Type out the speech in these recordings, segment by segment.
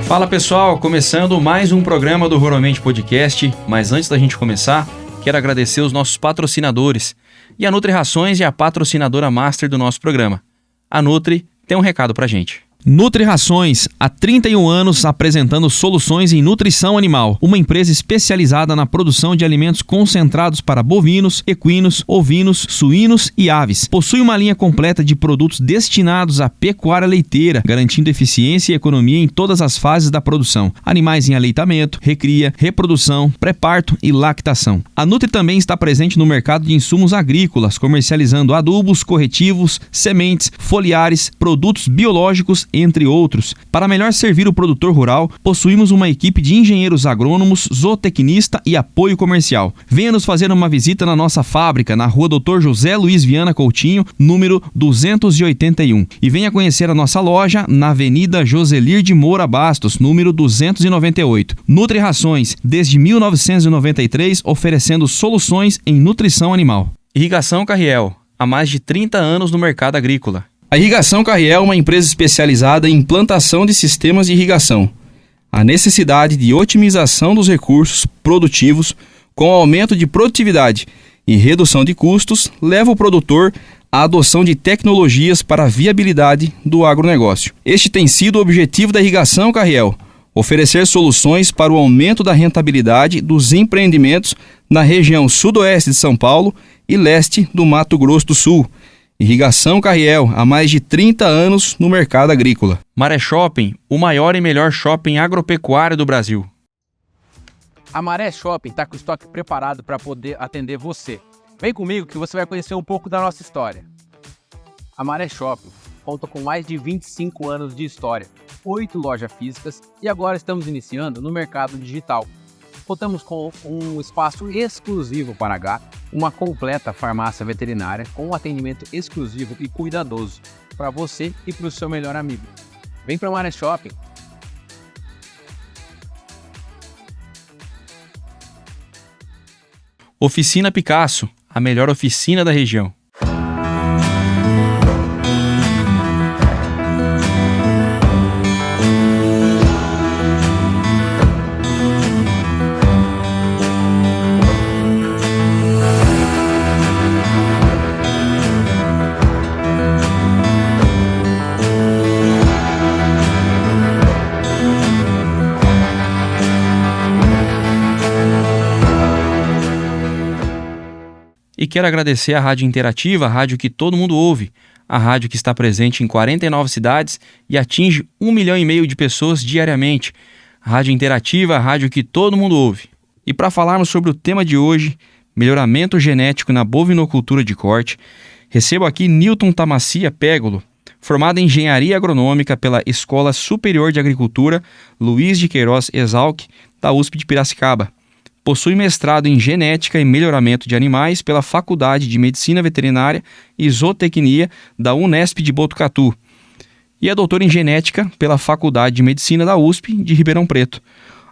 Fala pessoal, começando mais um programa do Ruralmente Podcast, mas antes da gente começar, quero agradecer os nossos patrocinadores e a Nutri Rações é a patrocinadora master do nosso programa. A Nutri tem um recado pra gente. Nutri Rações, há 31 anos apresentando soluções em nutrição animal. Uma empresa especializada na produção de alimentos concentrados para bovinos, equinos, ovinos, suínos e aves. Possui uma linha completa de produtos destinados à pecuária leiteira, garantindo eficiência e economia em todas as fases da produção. Animais em aleitamento, recria, reprodução, pré-parto e lactação. A Nutri também está presente no mercado de insumos agrícolas, comercializando adubos, corretivos, sementes, foliares, produtos biológicos, entre outros. Para melhor servir o produtor rural, possuímos uma equipe de engenheiros agrônomos, zootecnista e apoio comercial. Venha nos fazer uma visita na nossa fábrica, na rua Dr. José Luiz Viana Coutinho, número 281. E venha conhecer a nossa loja na Avenida Joselir de Moura Bastos, número 298. Nutri Rações, desde 1993, oferecendo soluções em nutrição animal. Irrigação Carriel, há mais de 30 anos no mercado agrícola. A Irrigação Carriel é uma empresa especializada em implantação de sistemas de irrigação. A necessidade de otimização dos recursos produtivos com aumento de produtividade e redução de custos leva o produtor à adoção de tecnologias para a viabilidade do agronegócio. Este tem sido o objetivo da Irrigação Carriel, oferecer soluções para o aumento da rentabilidade dos empreendimentos na região sudoeste de São Paulo e leste do Mato Grosso do Sul. Irrigação Carriel, há mais de 30 anos no mercado agrícola. Maré Shopping, o maior e melhor shopping agropecuário do Brasil. A Maré Shopping está com o estoque preparado para poder atender você. Vem comigo que você vai conhecer um pouco da nossa história. A Maré Shopping conta com mais de 25 anos de história, 8 lojas físicas e agora estamos iniciando no mercado digital. Contamos com um espaço exclusivo para gato, uma completa farmácia veterinária com um atendimento exclusivo e cuidadoso para você e para o seu melhor amigo. Vem para o Maré Shopping. Oficina Picasso, a melhor oficina da região. E quero agradecer à Rádio Interativa, a rádio que todo mundo ouve, a rádio que está presente em 49 cidades e atinge 1,5 milhão de pessoas diariamente. A Rádio Interativa, a rádio que todo mundo ouve. E para falarmos sobre o tema de hoje, melhoramento genético na bovinocultura de corte, recebo aqui Nilton Tamassia Pégolo, formado em Engenharia Agronômica pela Escola Superior de Agricultura Luiz de Queiroz Exalc, da USP de Piracicaba. Possui mestrado em Genética e Melhoramento de Animais pela Faculdade de Medicina Veterinária e Zootecnia da Unesp de Botucatu. E é doutor em Genética pela Faculdade de Medicina da USP de Ribeirão Preto.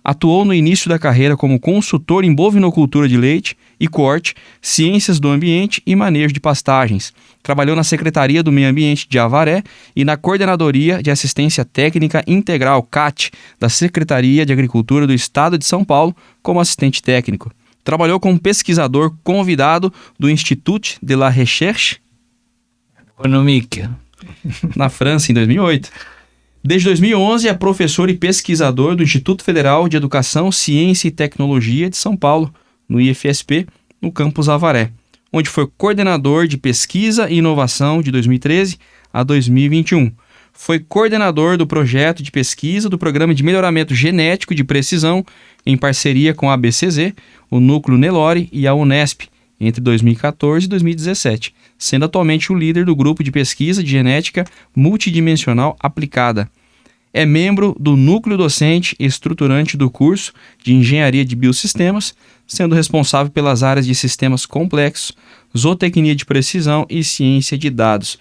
Atuou no início da carreira como consultor em bovinocultura de leite e corte, ciências do ambiente e manejo de pastagens. Trabalhou na Secretaria do Meio Ambiente de Avaré e na Coordenadoria de Assistência Técnica Integral, CAT, da Secretaria de Agricultura do Estado de São Paulo, como assistente técnico. Trabalhou como pesquisador convidado do Institut de la Recherche Économique, na França, em 2008. Desde 2011 é professor e pesquisador do Instituto Federal de Educação, Ciência e Tecnologia de São Paulo, no IFSP, no campus Avaré, onde foi coordenador de pesquisa e inovação de 2013 a 2021. Foi coordenador do projeto de pesquisa do Programa de Melhoramento Genético de Precisão, em parceria com a ABCZ, o Núcleo Nelore e a Unesp, entre 2014 e 2017, sendo atualmente o líder do grupo de pesquisa de genética multidimensional aplicada. É membro do núcleo docente e estruturante do curso de Engenharia de Biosistemas, sendo responsável pelas áreas de sistemas complexos, zootecnia de precisão e ciência de dados.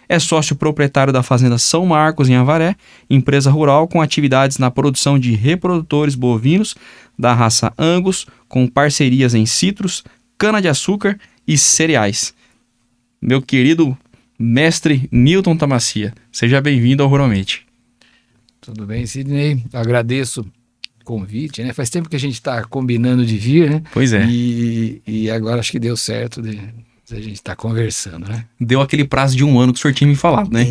É sócio proprietário da Fazenda São Marcos, em Avaré, empresa rural com atividades na produção de reprodutores bovinos da raça Angus, com parcerias em citros, cana-de-açúcar e cereais. meu querido mestre Newton Tamassia. Seja bem-vindo ao Ruralmente. Tudo bem, Sidney? Agradeço o convite, né? Faz tempo que a gente está combinando de vir, né? Pois é. E agora acho que deu certo de a gente estar conversando, né? Deu aquele prazo de 1 ano que o senhor tinha me falado, né?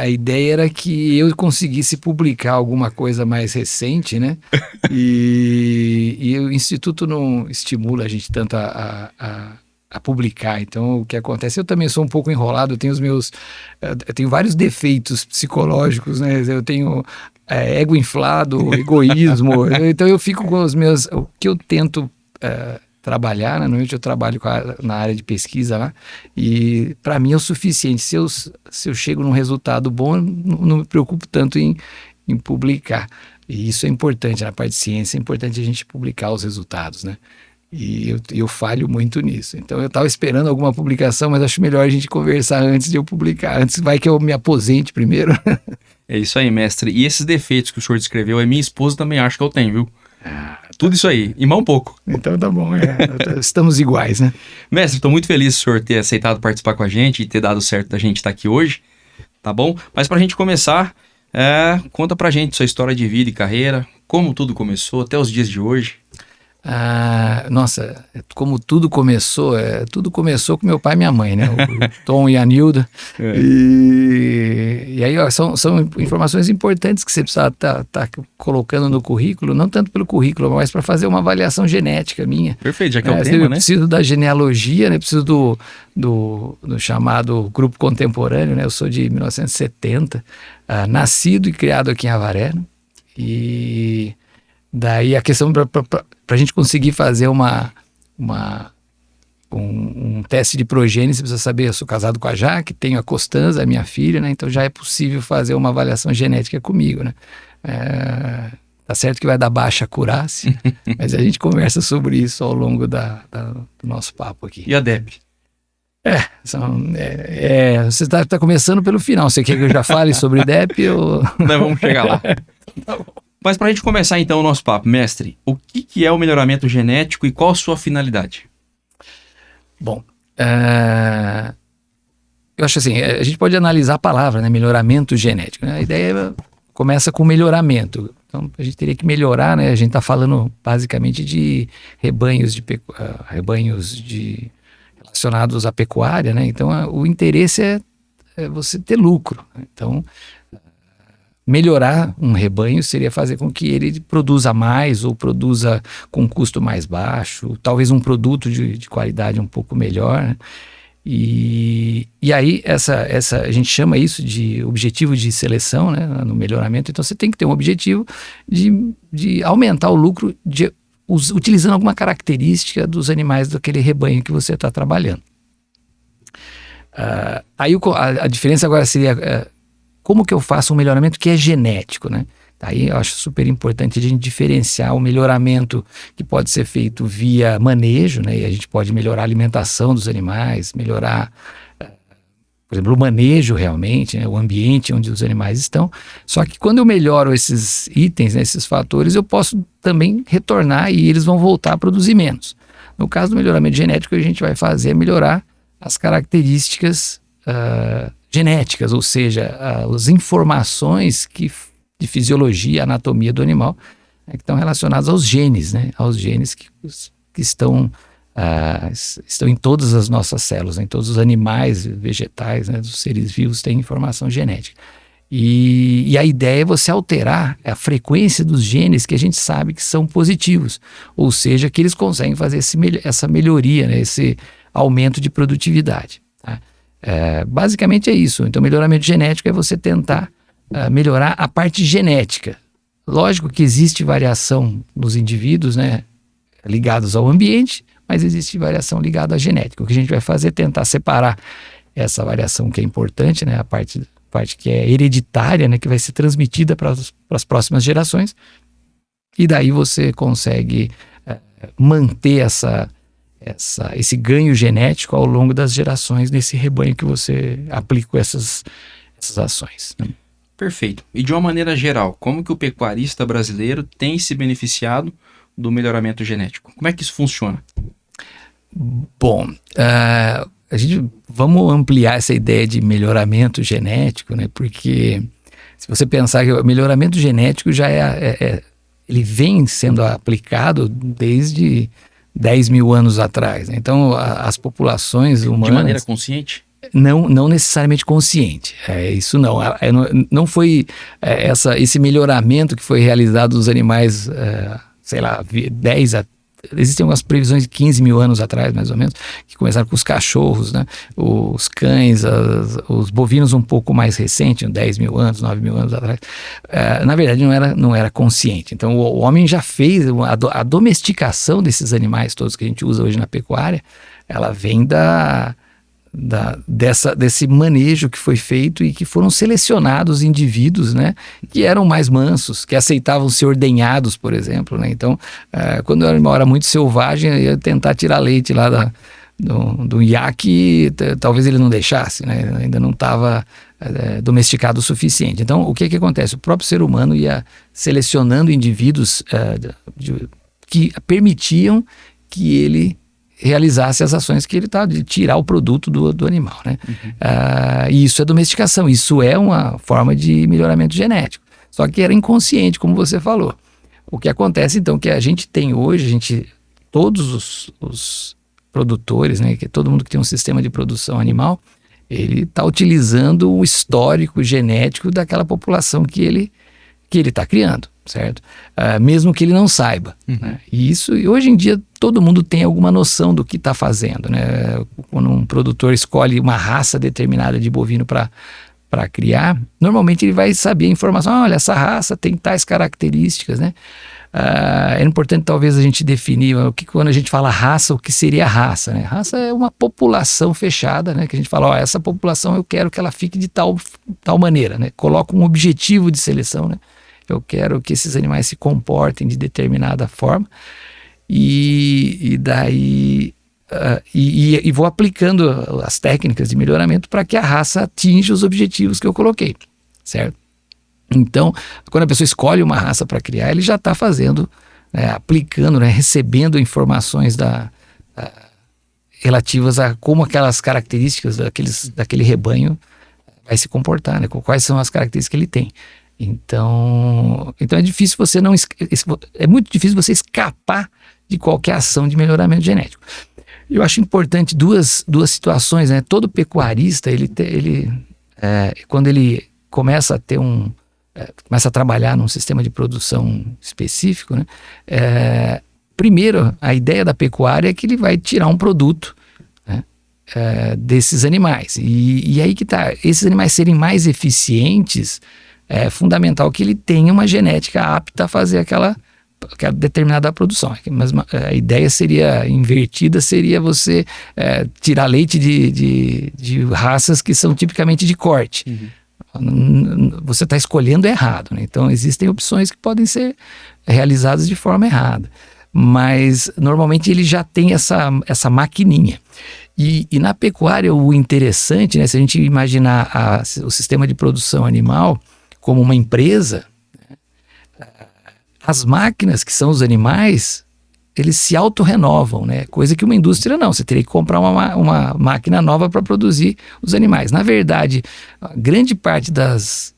A ideia era que eu conseguisse publicar alguma coisa mais recente, né? E o Instituto não estimula a gente tanto a publicar. Então, o que acontece? Eu também sou um pouco enrolado, eu tenho vários defeitos psicológicos, né? Eu tenho ego inflado, egoísmo. Então, eu fico com o que eu tento trabalhar, né? Normalmente eu trabalho na área de pesquisa lá, e para mim é o suficiente. Se eu chego num resultado bom, eu não me preocupo tanto em publicar. E isso é importante, na parte de ciência é importante a gente publicar os resultados, né? E eu falho muito nisso. Então eu estava esperando alguma publicação, mas acho melhor a gente conversar antes de eu publicar. Antes vai que eu me aposente primeiro. É isso aí, mestre. E esses defeitos que o senhor descreveu, a minha esposa também acha que eu tenho, viu? Tudo isso aí, e mais um pouco. Então tá bom, estamos iguais, né? Mestre, estou muito feliz do senhor ter aceitado participar com a gente e ter dado certo da gente estar aqui hoje, tá bom? Mas pra gente começar, conta pra gente sua história de vida e carreira, como tudo começou até os dias de hoje. Nossa, como tudo começou com meu pai e minha mãe, né? O Tom e a Nilda. E aí, ó, são informações importantes que você precisa tá colocando no currículo, não tanto pelo currículo, mas para fazer uma avaliação genética minha. Perfeito, já que é o tema, eu né? Preciso da genealogia, né? Preciso do chamado grupo contemporâneo, né? Eu sou de 1970, nascido e criado aqui em Avaré, né? E daí a questão para a gente conseguir fazer um teste de progênie, você precisa saber, eu sou casado com a Jaque, tenho a Costanza, a minha filha, né? Então já é possível fazer uma avaliação genética comigo, né? Tá certo que vai dar baixa Curace, mas a gente conversa sobre isso ao longo do nosso papo aqui. E a DEP? Você tá começando pelo final. Você quer que eu já fale sobre DEP? Ou... Nós vamos chegar lá. Tá bom. Mas para a gente começar então o nosso papo, mestre, o que é o melhoramento genético e qual a sua finalidade? Bom, eu acho assim, a gente pode analisar a palavra, né, melhoramento genético, né? A ideia começa com melhoramento. Então a gente teria que melhorar, né? A gente está falando basicamente de rebanhos relacionados à pecuária, né? Então o interesse é você ter lucro. Então melhorar um rebanho seria fazer com que ele produza mais ou produza com um custo mais baixo, talvez um produto de qualidade um pouco melhor, né? E aí a gente chama isso de objetivo de seleção, né, no melhoramento. Então você tem que ter um objetivo de aumentar o lucro utilizando alguma característica dos animais daquele rebanho que você está trabalhando. Aí a diferença agora seria... como que eu faço um melhoramento que é genético, né? Aí eu acho super importante a gente diferenciar o melhoramento que pode ser feito via manejo, né? E a gente pode melhorar a alimentação dos animais, melhorar, por exemplo, o manejo realmente, né? O ambiente onde os animais estão. Só que quando eu melhoro esses itens, né, esses fatores, eu posso também retornar e eles vão voltar a produzir menos. No caso do melhoramento genético, a gente vai fazer é melhorar as características genéticas, ou seja, as informações de fisiologia, anatomia do animal, né, que estão relacionadas aos genes, né, aos genes que estão em todas as nossas células, né, em todos os animais, vegetais, né, dos seres vivos têm informação genética. E a ideia é você alterar a frequência dos genes que a gente sabe que são positivos, ou seja, que eles conseguem fazer essa melhoria, né, esse aumento de produtividade. Tá? Basicamente é isso. Então, melhoramento genético é você tentar melhorar a parte genética. Lógico que existe variação nos indivíduos, né, ligados ao ambiente, mas existe variação ligada à genética. O que a gente vai fazer é tentar separar essa variação que é importante, né, a parte que é hereditária, né, que vai ser transmitida para as próximas gerações, e daí você consegue manter esse ganho genético ao longo das gerações nesse rebanho que você aplica essas ações. Perfeito. E de uma maneira geral, como que o pecuarista brasileiro tem se beneficiado do melhoramento genético? Como é que isso funciona? Bom, vamos ampliar essa ideia de melhoramento genético, né? Porque se você pensar que o melhoramento genético já ele vem sendo aplicado desde 10 mil anos atrás, né? Então, as populações humanas... De maneira consciente? Não necessariamente consciente, isso não. Não foi esse melhoramento que foi realizado dos animais, sei lá, 10 a... Existem algumas previsões de 15 mil anos atrás, mais ou menos, que começaram com os cachorros, né? Os cães, os bovinos um pouco mais recente, 10 mil anos, 9 mil anos atrás. Na verdade, não era consciente. Então, o homem já fez a domesticação desses animais todos que a gente usa hoje na pecuária, ela vem desse manejo que foi feito e que foram selecionados indivíduos, né, que eram mais mansos, que aceitavam ser ordenhados, por exemplo, né? Então, quando o animal era muito selvagem, ia tentar tirar leite lá do iaque, talvez ele não deixasse, né? Ainda não estava domesticado o suficiente. Então, o que acontece? O próprio ser humano ia selecionando indivíduos que permitiam que ele realizasse as ações que ele está, de tirar o produto do animal, né? E isso é domesticação, isso é uma forma de melhoramento genético. Só que era inconsciente, como você falou. O que acontece, então, que a gente tem hoje, todos os produtores, né, que todo mundo que tem um sistema de produção animal, ele está utilizando o histórico genético daquela população que ele está criando, certo? Mesmo que ele não saiba, né? E hoje em dia todo mundo tem alguma noção do que está fazendo, né? Quando um produtor escolhe uma raça determinada de bovino para criar, normalmente ele vai saber a informação, olha, essa raça tem tais características, né? É importante talvez a gente definir quando a gente fala raça, o que seria raça, né? Raça é uma população fechada, né? Que a gente fala, essa população eu quero que ela fique de tal maneira, né? Coloca um objetivo de seleção, né? Eu quero que esses animais se comportem de determinada forma e daí vou aplicando as técnicas de melhoramento para que a raça atinja os objetivos que eu coloquei, certo? Então, quando a pessoa escolhe uma raça para criar, ele já está fazendo, né, aplicando, né, recebendo informações relativas a como aquelas características daquele rebanho vai se comportar, né, quais são as características que ele tem. Então é difícil é muito difícil você escapar de qualquer ação de melhoramento genético. Eu acho importante duas situações, né? Todo pecuarista, quando ele começa a ter começa a trabalhar num sistema de produção específico, né? Primeiro, a ideia da pecuária é que ele vai tirar um produto, né, desses animais. E aí que tá, esses animais serem mais eficientes, é fundamental que ele tenha uma genética apta a fazer aquela determinada produção. Mas a ideia seria invertida, seria você tirar leite de raças que são tipicamente de corte. Você está escolhendo errado, né? Então existem opções que podem ser realizadas de forma errada, mas normalmente ele já tem essa maquininha. E na pecuária o interessante, né, se a gente imaginar o sistema de produção animal como uma empresa, as máquinas que são os animais, eles se autorrenovam, né? Coisa que uma indústria não, você teria que comprar uma máquina nova para produzir os animais. Na verdade, a grande parte das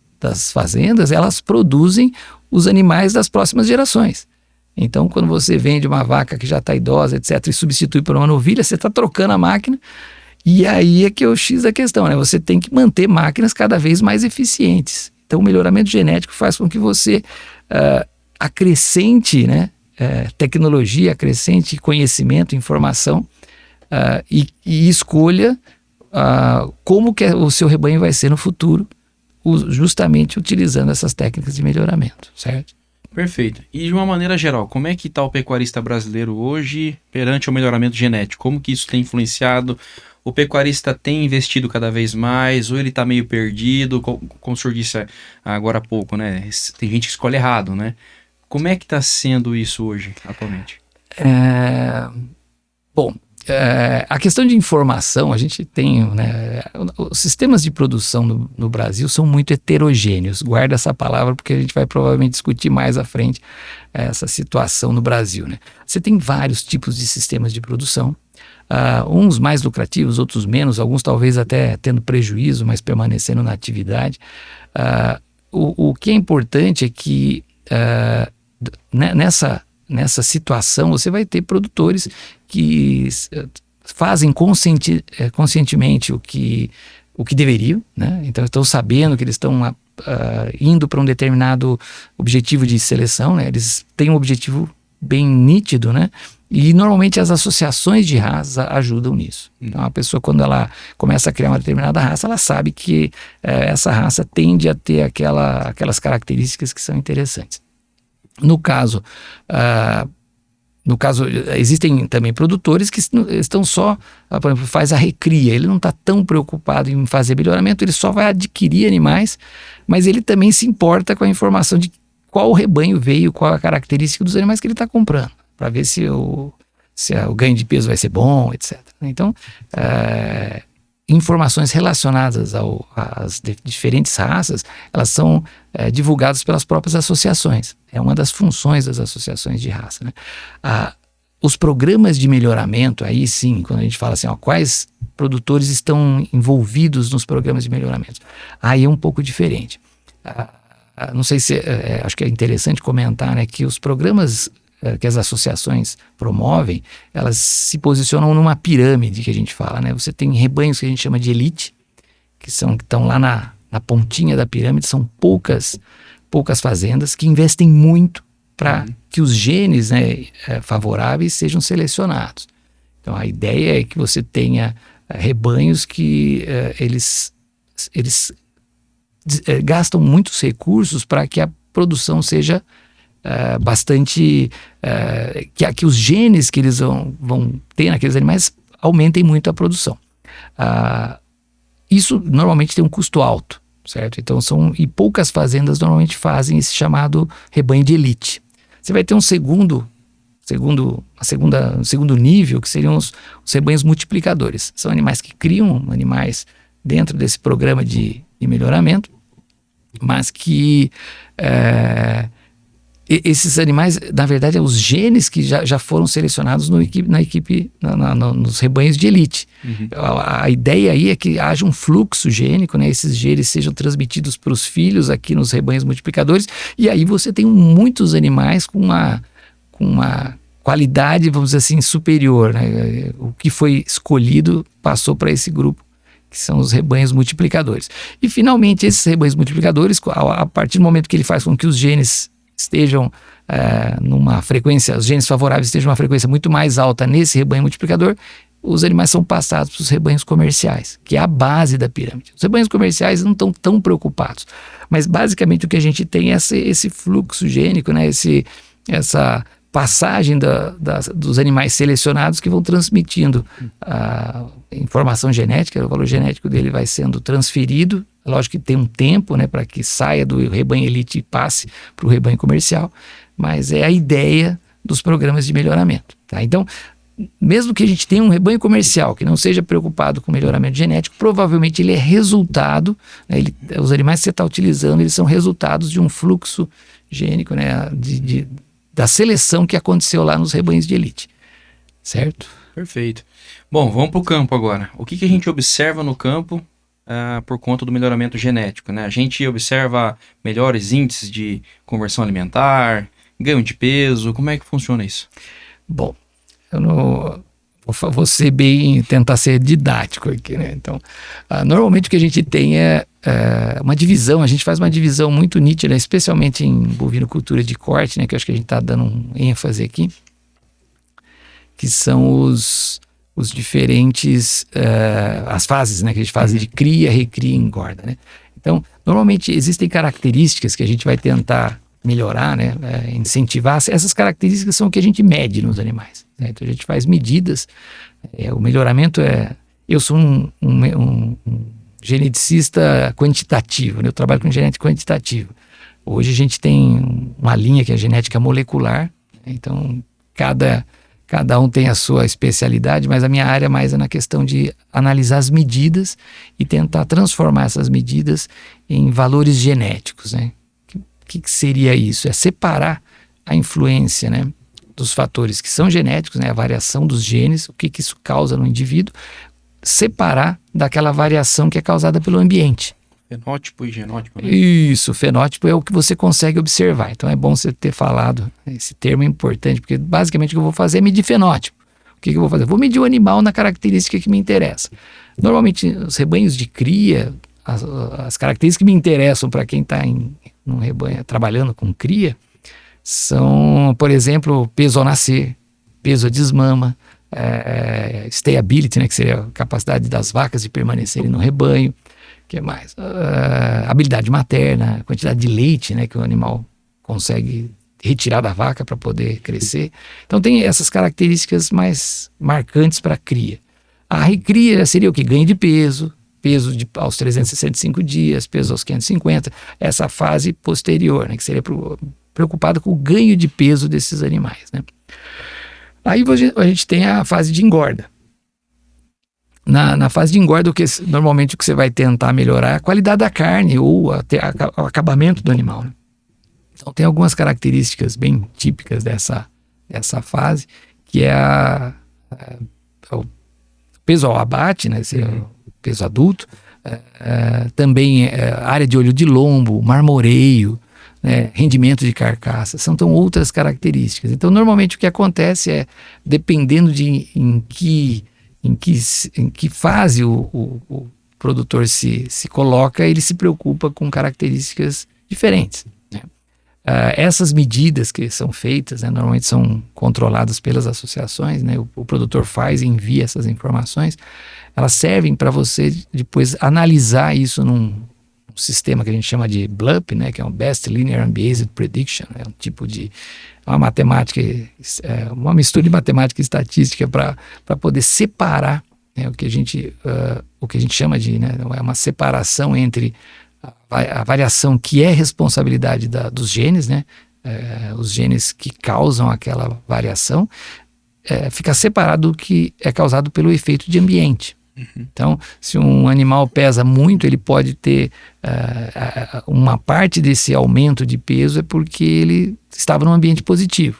fazendas, elas produzem os animais das próximas gerações. Então, quando você vende uma vaca que já está idosa, etc., e substitui por uma novilha, você está trocando a máquina, e aí é que é o X da questão, né? Você tem que manter máquinas cada vez mais eficientes. Então, o melhoramento genético faz com que você acrescente, né, tecnologia, acrescente conhecimento, informação, e escolha como que o seu rebanho vai ser no futuro, justamente utilizando essas técnicas de melhoramento, certo? Perfeito. E de uma maneira geral, como é que está o pecuarista brasileiro hoje perante o melhoramento genético? Como que isso tem influenciado? O pecuarista tem investido cada vez mais, ou ele está meio perdido, como o senhor disse agora há pouco, né? Tem gente que escolhe errado, né? Como é que está sendo isso hoje, atualmente? A questão de informação, a gente tem, né, os sistemas de produção no Brasil são muito heterogêneos. Guarda essa palavra porque a gente vai provavelmente discutir mais à frente essa situação no Brasil, né? Você tem vários tipos de sistemas de produção. uns mais lucrativos, outros menos, alguns talvez até tendo prejuízo, mas permanecendo na atividade. O que é importante é que nessa situação você vai ter produtores que fazem conscientemente o que deveriam, né? Então estão sabendo que eles estão indo para um determinado objetivo de seleção, né? Eles têm um objetivo bem nítido, né? E normalmente as associações de raça ajudam nisso. Então a pessoa, quando ela começa a criar uma determinada raça, ela sabe que essa raça tende a ter aquelas características que são interessantes. No caso, existem também produtores que estão só, por exemplo, faz a recria, ele não está tão preocupado em fazer melhoramento, ele só vai adquirir animais, mas ele também se importa com a informação de qual rebanho veio, qual a característica dos animais que ele está comprando, para ver se o ganho de peso vai ser bom, etc. Então, informações relacionadas às diferentes raças, elas são divulgadas pelas próprias associações. É uma das funções das associações de raça, né? Os programas de melhoramento, aí sim, quando a gente fala assim, quais produtores estão envolvidos nos programas de melhoramento, aí é um pouco diferente. Não sei se, acho que é interessante comentar, né, que os programas que as associações promovem, elas se posicionam numa pirâmide que a gente fala, né? Você tem rebanhos que a gente chama de elite, que estão lá na pontinha da pirâmide, são poucas fazendas que investem muito para que os genes, né, favoráveis sejam selecionados. Então a ideia é que você tenha rebanhos que eles gastam muitos recursos para que a produção seja bastante, que os genes que eles vão ter naqueles animais aumentem muito a produção. Isso normalmente tem um custo alto, certo? Então e poucas fazendas normalmente fazem esse chamado rebanho de elite. Você vai ter um segundo nível, que seriam os rebanhos multiplicadores. São animais que criam animais dentro desse programa de melhoramento, mas que esses animais, na verdade, os genes que já foram selecionados nos rebanhos de elite. A ideia aí é que haja um fluxo gênico, né? Esses genes sejam transmitidos para os filhos aqui nos rebanhos multiplicadores, e aí você tem muitos animais com uma qualidade, vamos dizer assim, superior, né? O que foi escolhido passou para esse grupo, que são os rebanhos multiplicadores. E finalmente esses rebanhos multiplicadores, a partir do momento que ele faz com que os genes estejam numa frequência, os genes favoráveis estejam numa frequência muito mais alta nesse rebanho multiplicador, os animais são passados para os rebanhos comerciais, que é a base da pirâmide. Os rebanhos comerciais não estão tão preocupados, mas basicamente o que a gente tem é esse fluxo gênico, né? Essa passagem dos animais selecionados que vão transmitindo a informação genética, o valor genético dele vai sendo transferido. Lógico que tem um tempo, né, para que saia do rebanho elite e passe para o rebanho comercial, mas é a ideia dos programas de melhoramento, tá? Então, mesmo que a gente tenha um rebanho comercial que não seja preocupado com melhoramento genético, provavelmente ele é resultado, né, os animais que você está utilizando, eles são resultados de um fluxo gênico, né, da seleção que aconteceu lá nos rebanhos de elite, certo? Perfeito. Bom, vamos para o campo agora. O que a gente observa no campo por conta do melhoramento genético, né? A gente observa melhores índices de conversão alimentar, ganho de peso, como é que funciona isso? Bom, eu não vou tentar ser didático aqui, né? Então, normalmente o que a gente tem é uma divisão, a gente faz uma divisão muito nítida, especialmente em bovinocultura de corte, né? Que eu acho que a gente está dando um ênfase aqui, que são os diferentes, as fases, né? Que a gente faz de cria, recria e engorda, né? Então, normalmente existem características que a gente vai tentar melhorar, né? Incentivar. Essas características são o que a gente mede nos animais, né? Então a gente faz medidas. O melhoramento eu sou um geneticista quantitativo, né? Eu trabalho com genética quantitativa. Hoje a gente tem uma linha que é a genética molecular, né? Então cada um tem a sua especialidade, mas a minha área mais é na questão de analisar as medidas e tentar transformar essas medidas em valores genéticos, né? O que seria isso? É separar a influência, né, dos fatores que são genéticos, né, a variação dos genes, o que isso causa no indivíduo, separar daquela variação que é causada pelo ambiente. Fenótipo e genótipo, né? Isso, fenótipo é o que você consegue observar. Então é bom você ter falado, esse termo é importante, porque basicamente o que eu vou fazer é medir fenótipo. O que eu vou fazer? Vou medir o animal na característica que me interessa. Normalmente, os rebanhos de cria, as características que me interessam para quem está num rebanho trabalhando com cria, são, por exemplo, peso ao nascer, peso à desmama, stayability, né, que seria a capacidade das vacas de permanecerem no rebanho. Que mais? Habilidade materna, quantidade de leite, né, que o animal consegue retirar da vaca para poder crescer. Então tem essas características mais marcantes para a cria. A recria seria o que? Ganho de peso aos 365 dias, peso aos 550, essa fase posterior, né, que seria preocupada com o ganho de peso desses animais, né? Aí a gente tem a fase de engorda. Na fase de engorda, normalmente o que você vai tentar melhorar é a qualidade da carne ou o acabamento do animal, né? Então tem algumas características bem típicas dessa fase, que é o peso ao abate, né? O peso adulto, também área de olho de lombo, marmoreio, né? Rendimento de carcaça, são outras características. Então normalmente o que acontece é, dependendo de em que fase o produtor se coloca, ele se preocupa com características diferentes, né? Essas medidas que são feitas, né, normalmente são controladas pelas associações, né? O produtor faz e envia essas informações, elas servem para você depois analisar isso num sistema que a gente chama de BLUP, né, que é um Best Linear Unbiased Prediction, é um tipo de uma matemática, uma mistura de matemática e estatística para poder separar, né, o que a gente chama de, né, uma separação entre a variação que é responsabilidade dos genes, né, os genes que causam aquela variação, fica separado do que é causado pelo efeito de ambiente. Então, se um animal pesa muito, ele pode ter uma parte desse aumento de peso é porque ele estava num ambiente positivo.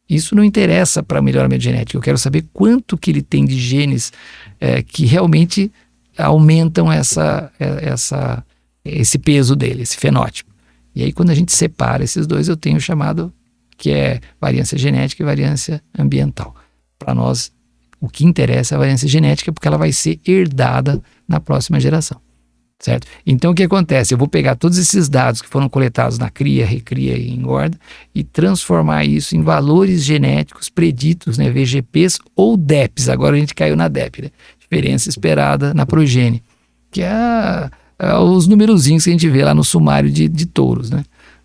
Isso não interessa para melhoramento genético. Eu quero saber quanto que ele tem de genes que realmente aumentam esse peso dele, esse fenótipo. E aí, quando a gente separa esses dois, eu tenho o chamado que é variância genética e variância ambiental. Para nós, o que interessa é a variância genética, porque ela vai ser herdada na próxima geração, certo? Então o que acontece? Eu vou pegar todos esses dados que foram coletados na cria, recria e engorda e transformar isso em valores genéticos preditos, né, VGPs ou DEPs. Agora a gente caiu na DEP, né? Diferença esperada na progênie, que é os numerozinhos que a gente vê lá no sumário de touros, né?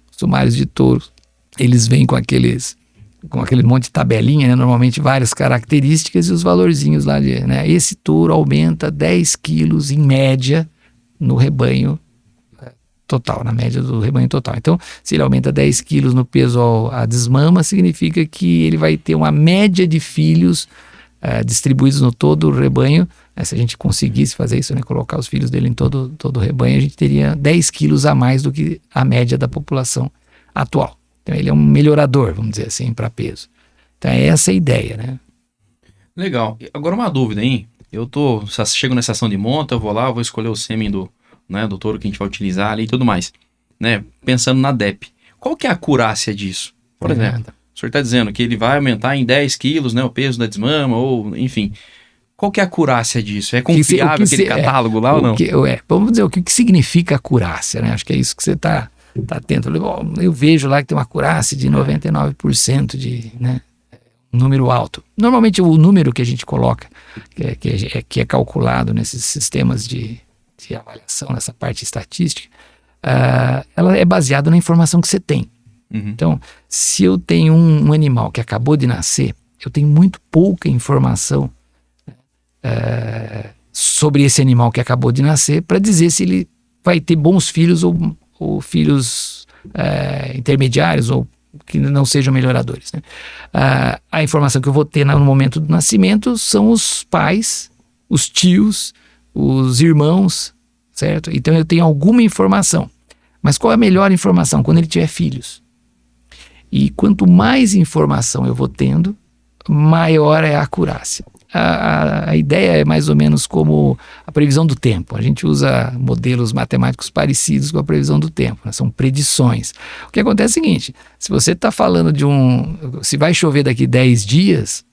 Os sumários de touros, eles vêm com aquele monte de tabelinha, né? Normalmente várias características e os valorzinhos lá de, né? Esse touro aumenta 10 quilos em média no rebanho total, na média do rebanho total. Então, se ele aumenta 10 quilos no peso à desmama, significa que ele vai ter uma média de filhos distribuídos no todo o rebanho. Se a gente conseguisse fazer isso, né? Colocar os filhos dele em todo o rebanho, a gente teria 10 quilos a mais do que a média da população atual. Então ele é um melhorador, vamos dizer assim, para peso. Então é essa a ideia, né? Legal. Agora uma dúvida, hein? Chego na estação de monta, eu vou lá, vou escolher o sêmen do touro que a gente vai utilizar ali e tudo mais, né? Pensando na DEP. Qual que é a acurácia disso? Por exemplo, o senhor está dizendo que ele vai aumentar em 10 quilos, né, o peso da desmama, ou enfim. Qual que é a acurácia disso? É confiável aquele catálogo lá ou não? Vamos dizer, o que significa acurácia, né? Acho que é isso que você está atento. Eu vejo lá que tem uma acurácia de 99% de, né, um número alto. Normalmente o número que a gente coloca, que é calculado nesses sistemas de avaliação, nessa parte estatística, ela é baseada na informação que você tem. Então, se eu tenho um animal que acabou de nascer, eu tenho muito pouca informação sobre esse animal que acabou de nascer para dizer se ele vai ter bons filhos ou filhos intermediários ou que não sejam melhoradores, né? A informação que eu vou ter no momento do nascimento são os pais, os tios, os irmãos, certo? Então eu tenho alguma informação. Mas qual é a melhor informação? Quando ele tiver filhos. E quanto mais informação eu vou tendo, maior é a acurácia. A ideia é mais ou menos como a previsão do tempo. A gente usa modelos matemáticos parecidos com a previsão do tempo, né? São predições. O que acontece é o seguinte, se você está falando se vai chover daqui 10 dias,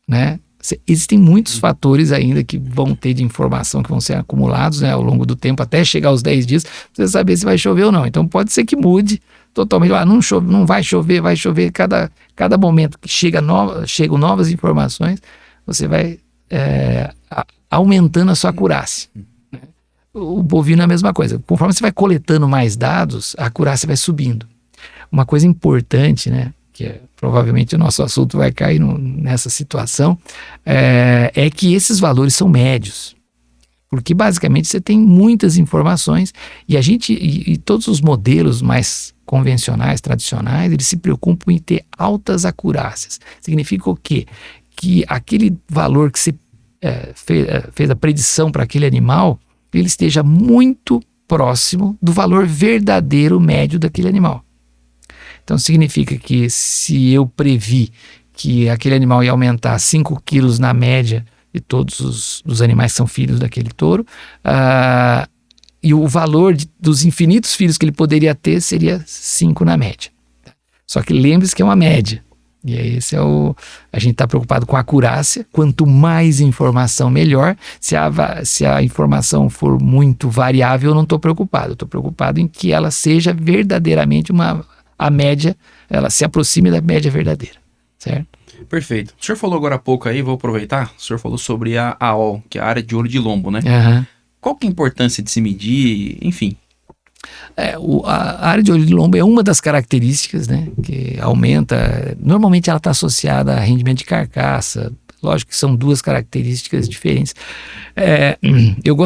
né? Existem muitos fatores ainda que vão ter de informação que vão ser acumulados, né, ao longo do tempo, até chegar aos 10 dias, para você saber se vai chover ou não. Então pode ser que mude totalmente. Não chove, não vai chover, vai chover. Cada momento que chegam novas informações, você vai aumentando a sua acurácia. O bovino é a mesma coisa. Conforme você vai coletando mais dados, a acurácia vai subindo. Uma coisa importante, né, que provavelmente o nosso assunto vai cair nessa situação, é que esses valores são médios. Porque basicamente você tem muitas informações e todos os modelos mais convencionais, tradicionais, eles se preocupam em ter altas acurácias. Significa o quê? Que aquele valor que você fez a predição para aquele animal, ele esteja muito próximo do valor verdadeiro médio daquele animal. Então significa que se eu previ que aquele animal ia aumentar 5 quilos na média de todos os animais que são filhos daquele touro, e o valor dos infinitos filhos que ele poderia ter seria 5 na média. Só que lembre-se que é uma média. E aí a gente está preocupado com a acurácia. Quanto mais informação, melhor. Se a informação for muito variável, eu não estou preocupado. Eu estou preocupado em que ela seja verdadeiramente a média, ela se aproxime da média verdadeira, certo? Perfeito. O senhor falou agora há pouco aí, vou aproveitar, o senhor falou sobre a AOL, que é a área de olho de lombo, né? Uhum. Qual que é a importância de se medir, enfim? A área de olho de lombo é uma das características, né, que aumenta. Normalmente ela está associada a rendimento de carcaça. Lógico que são duas características diferentes. Eu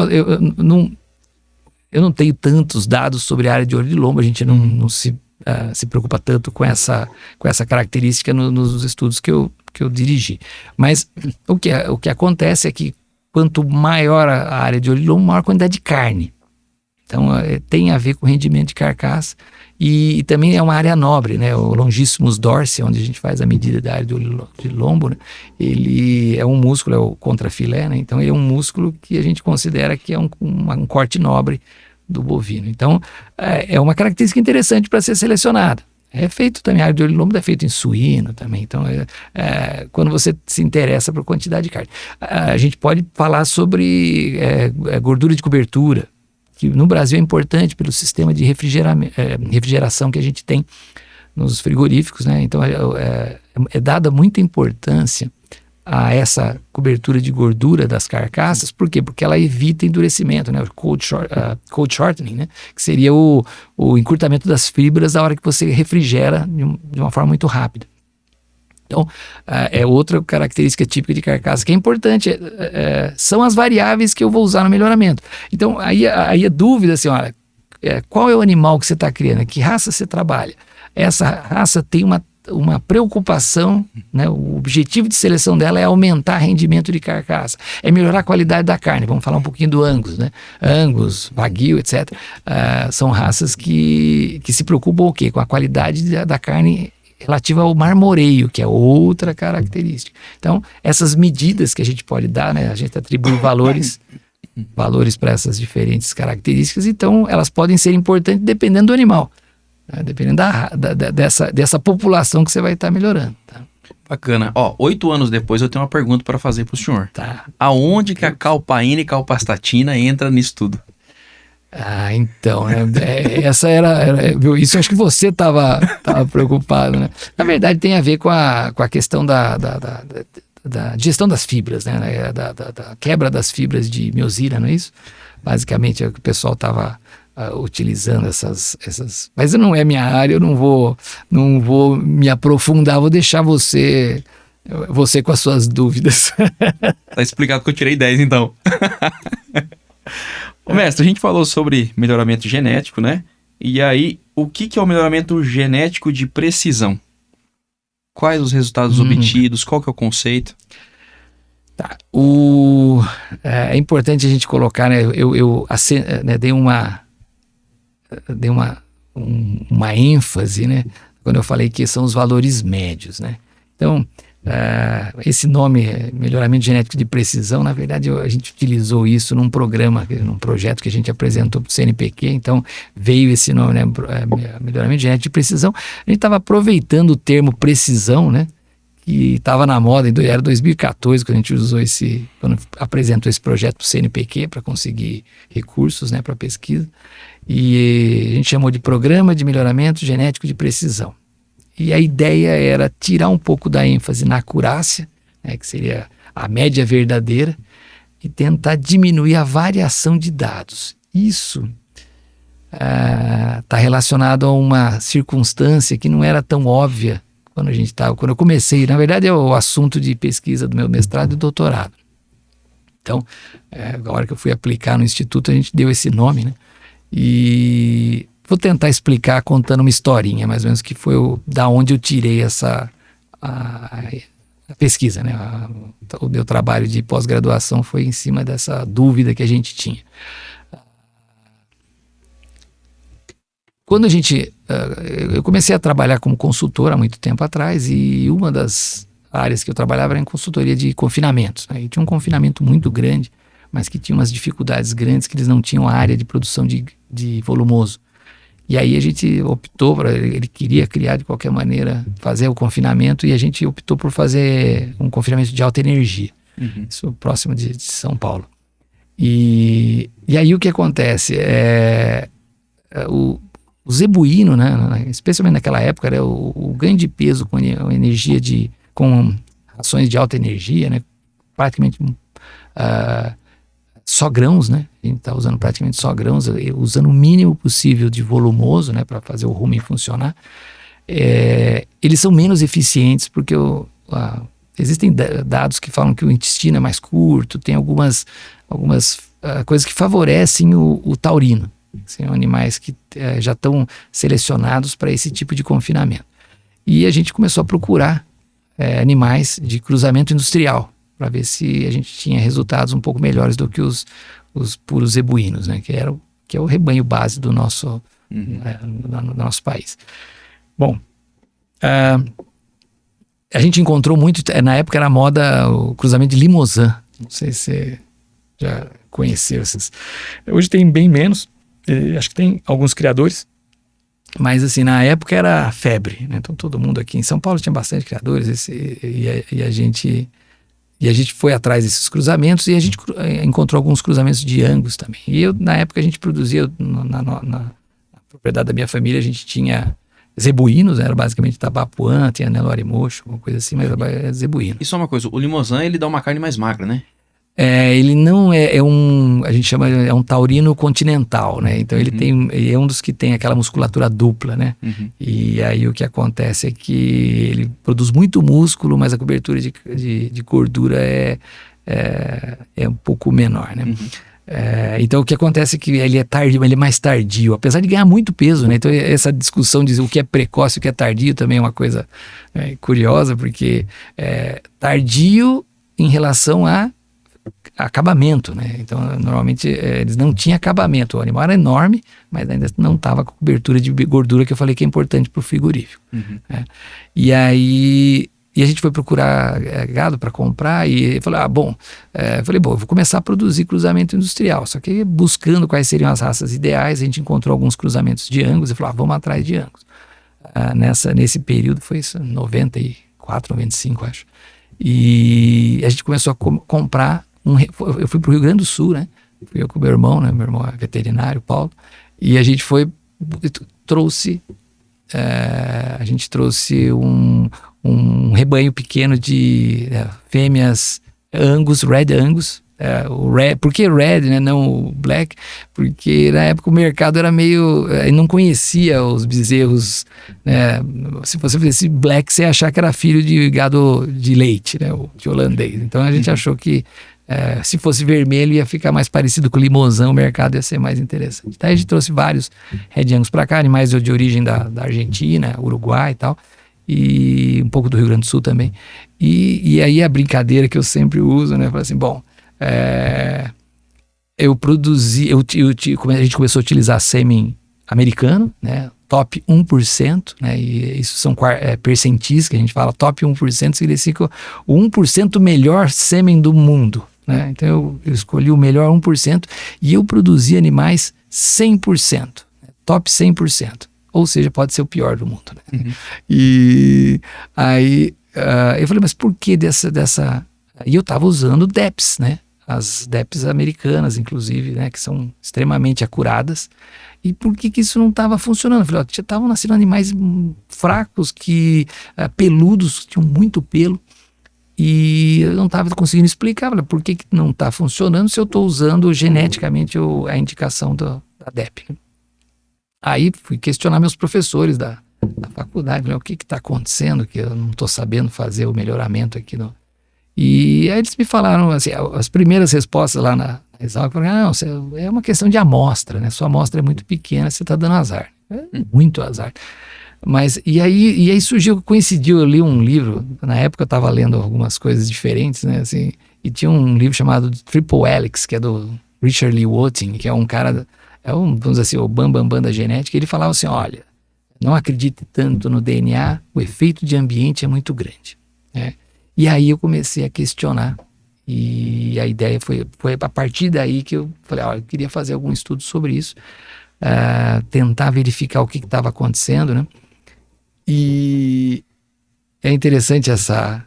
não tenho tantos dados sobre a área de olho de lombo, a gente não se preocupa tanto com essa característica nos estudos que eu dirigi. Mas o que acontece é que quanto maior a área de olho de lombo, maior a quantidade de carne. Então tem a ver com rendimento de carcaça e também é uma área nobre, né? O longissimus dorsi, onde a gente faz a medida da área de olho de lombo, né? Ele é um músculo, é o contrafilé, né? Então ele é um músculo que a gente considera que é um corte nobre do bovino. Então é uma característica interessante para ser selecionada. É feito também, a área de olho de lombo é feito em suíno também. Então quando você se interessa por quantidade de carne, a gente pode falar sobre gordura de cobertura, que no Brasil é importante pelo sistema de refrigeração que a gente tem nos frigoríficos, né? Então é dada muita importância a essa cobertura de gordura das carcaças. Por quê? Porque ela evita endurecimento, né? O cold shortening, né? Que seria o encurtamento das fibras na hora que você refrigera de uma forma muito rápida. Então, é outra característica típica de carcaça que é importante, são as variáveis que eu vou usar no melhoramento. Então, aí a dúvida, assim, olha, qual é o animal que você está criando? Que raça você trabalha? Essa raça tem uma preocupação, né? O objetivo de seleção dela é aumentar rendimento de carcaça, é melhorar a qualidade da carne. Vamos falar um pouquinho do Angus, né? Angus, Wagyu, etc. São raças que se preocupam o quê? Com a qualidade da carne relativa ao marmoreio, que é outra característica. Então, essas medidas que a gente pode dar, né, a gente atribui valores para essas diferentes características, então elas podem ser importantes dependendo do animal, né, dependendo dessa população que você vai estar melhorando. Tá? Bacana. 8 anos depois eu tenho uma pergunta para fazer para o senhor. Tá. Aonde que a calpaína e calpastatina entra nisso tudo? Então, né? Essa isso acho que você estava preocupado, né? Na verdade tem a ver com a questão da digestão das fibras, né? Da quebra das fibras de miosina, não é isso? Basicamente é o que o pessoal estava utilizando essas... Mas não é minha área, eu não vou me aprofundar, vou deixar você com as suas dúvidas. Tá explicado que eu tirei 10 então. Ô, mestre, a gente falou sobre melhoramento genético, né? E aí, o que é o melhoramento genético de precisão? Quais os resultados obtidos? Qual que é o conceito? Tá. É importante a gente colocar, né? Eu dei uma ênfase, né? quando eu falei que são os valores médios, né? Então, esse nome, melhoramento genético de precisão, na verdade a gente utilizou isso num programa, num projeto que a gente apresentou para o CNPq, então veio esse nome, né, melhoramento genético de precisão. A gente estava aproveitando o termo precisão, né, que estava na moda, era 2014 quando a gente usou quando apresentou esse projeto para o CNPq para conseguir recursos, né, para pesquisa, e a gente chamou de Programa de Melhoramento Genético de Precisão. E a ideia era tirar um pouco da ênfase na acurácia, né, que seria a média verdadeira, e tentar diminuir a variação de dados. Isso está relacionado a uma circunstância que não era tão óbvia quando eu comecei. Na verdade, é o assunto de pesquisa do meu mestrado e doutorado. Então, a hora que eu fui aplicar no instituto, a gente deu esse nome, né? E vou tentar explicar contando uma historinha, mais ou menos, que foi da onde eu tirei a pesquisa, né? O meu trabalho de pós-graduação foi em cima dessa dúvida que a gente tinha. Quando eu comecei a trabalhar como consultor há muito tempo atrás, e uma das áreas que eu trabalhava era em consultoria de confinamentos, né? E tinha um confinamento muito grande, mas que tinha umas dificuldades grandes, que eles não tinham a área de produção de volumoso. E aí a gente optou, ele queria criar de qualquer maneira, fazer o confinamento, e a gente optou por fazer um confinamento de alta energia, isso próximo de São Paulo. E aí o que acontece? O zebuíno, né, especialmente naquela época, era o ganho de peso com energia com rações de alta energia, né, praticamente só grãos, né? A gente está usando praticamente só grãos, usando o mínimo possível de volumoso, né, para fazer o rumen funcionar. Eles são menos eficientes porque existem dados que falam que o intestino é mais curto, tem algumas coisas que favorecem o taurino. São animais que já estão selecionados para esse tipo de confinamento. E a gente começou a procurar animais de cruzamento industrial, para ver se a gente tinha resultados um pouco melhores do que os puros zebuínos, né? Que é o rebanho base do nosso, do nosso país. Bom, a gente encontrou muito, na época era moda o cruzamento de Limousin, não sei se você já conheceu esses. Hoje tem bem menos, acho que tem alguns criadores, mas assim, na época era febre, né? Então todo mundo aqui em São Paulo tinha bastante criadores, e a gente foi atrás desses cruzamentos, e a gente encontrou alguns cruzamentos de Angus também. E na época a gente produzia, na propriedade da minha família, a gente tinha zebuínos, era basicamente tabapuã, tinha Nelore mocho, alguma coisa assim, mas era zebuíno. E só uma coisa, o Limousin, ele dá uma carne mais magra, né? Ele não a gente chama, é um taurino continental, né? Então ele é um dos que tem aquela musculatura dupla, né? E aí o que acontece é que ele produz muito músculo, mas a cobertura de gordura é um pouco menor, né? Então o que acontece é que ele é tardio, ele é mais tardio, apesar de ganhar muito peso, né? Então essa discussão de o que é precoce e o que é tardio também é uma coisa curiosa, porque tardio em relação a acabamento, né? Então normalmente eles não tinham acabamento, o animal era enorme, mas ainda não estava com cobertura de gordura, que eu falei que é importante para o frigorífico. E aí a gente foi procurar gado para comprar, e falei, eu vou começar a produzir cruzamento industrial, só que buscando quais seriam as raças ideais, a gente encontrou alguns cruzamentos de Angus, e falou, vamos atrás de Angus. Nesse período foi isso, 94, 95, acho. E a gente começou a comprar eu fui para o Rio Grande do Sul, né? Fui eu com o meu irmão, né? Meu irmão é veterinário, Paulo. E a gente trouxe um rebanho pequeno de fêmeas Angus, Red Angus. Por que Red, né? Não o Black? Porque na época o mercado era meio... não conhecia os bezerros, né? Se você fizesse Black, você ia achar que era filho de gado de leite, né? De holandês. Então a gente achou que se fosse vermelho ia ficar mais parecido com o Limousin, o mercado ia ser mais interessante. Então a gente trouxe vários Red Angus para cá, animais de origem da Argentina, Uruguai e tal, e um pouco do Rio Grande do Sul também. E aí a brincadeira que eu sempre uso, né? Eu falei assim, a gente começou a utilizar sêmen americano, né? top 1%, né? E isso são percentis que a gente fala, top 1% significa o 1% melhor sêmen do mundo, né? Então eu escolhi o melhor 1% e eu produzi animais 100%, top 100%, ou seja, pode ser o pior do mundo, né? Uhum. E aí eu falei, mas por que dessa... E eu estava usando DEPs, né? As DEPs americanas, inclusive, né? Que são extremamente acuradas. E por que isso não estava funcionando? Eu falei, ó, estavam nascendo animais fracos, peludos, tinham muito pelo. E eu não estava conseguindo explicar. Falei, por que não está funcionando se eu estou usando geneticamente a indicação da DEP? Aí fui questionar meus professores da faculdade. Falei, o que está acontecendo que eu não estou sabendo fazer o melhoramento aqui no... E aí eles me falaram, assim, as primeiras respostas lá na Exalc, falaram, não, é uma questão de amostra, né? Sua amostra é muito pequena, você está dando azar. Muito azar. Mas, e aí coincidiu, eu li um livro, na época eu estava lendo algumas coisas diferentes, né? Assim, e tinha um livro chamado Triple Helix, que é do Richard Lee Wotting, que é um cara, vamos dizer assim, o bambambam da genética. Ele falava assim, olha, não acredite tanto no DNA, o efeito de ambiente é muito grande, né? E aí eu comecei a questionar, e a ideia foi a partir daí que eu falei, olha, eu queria fazer algum estudo sobre isso, tentar verificar o que estava acontecendo, né? E é interessante essa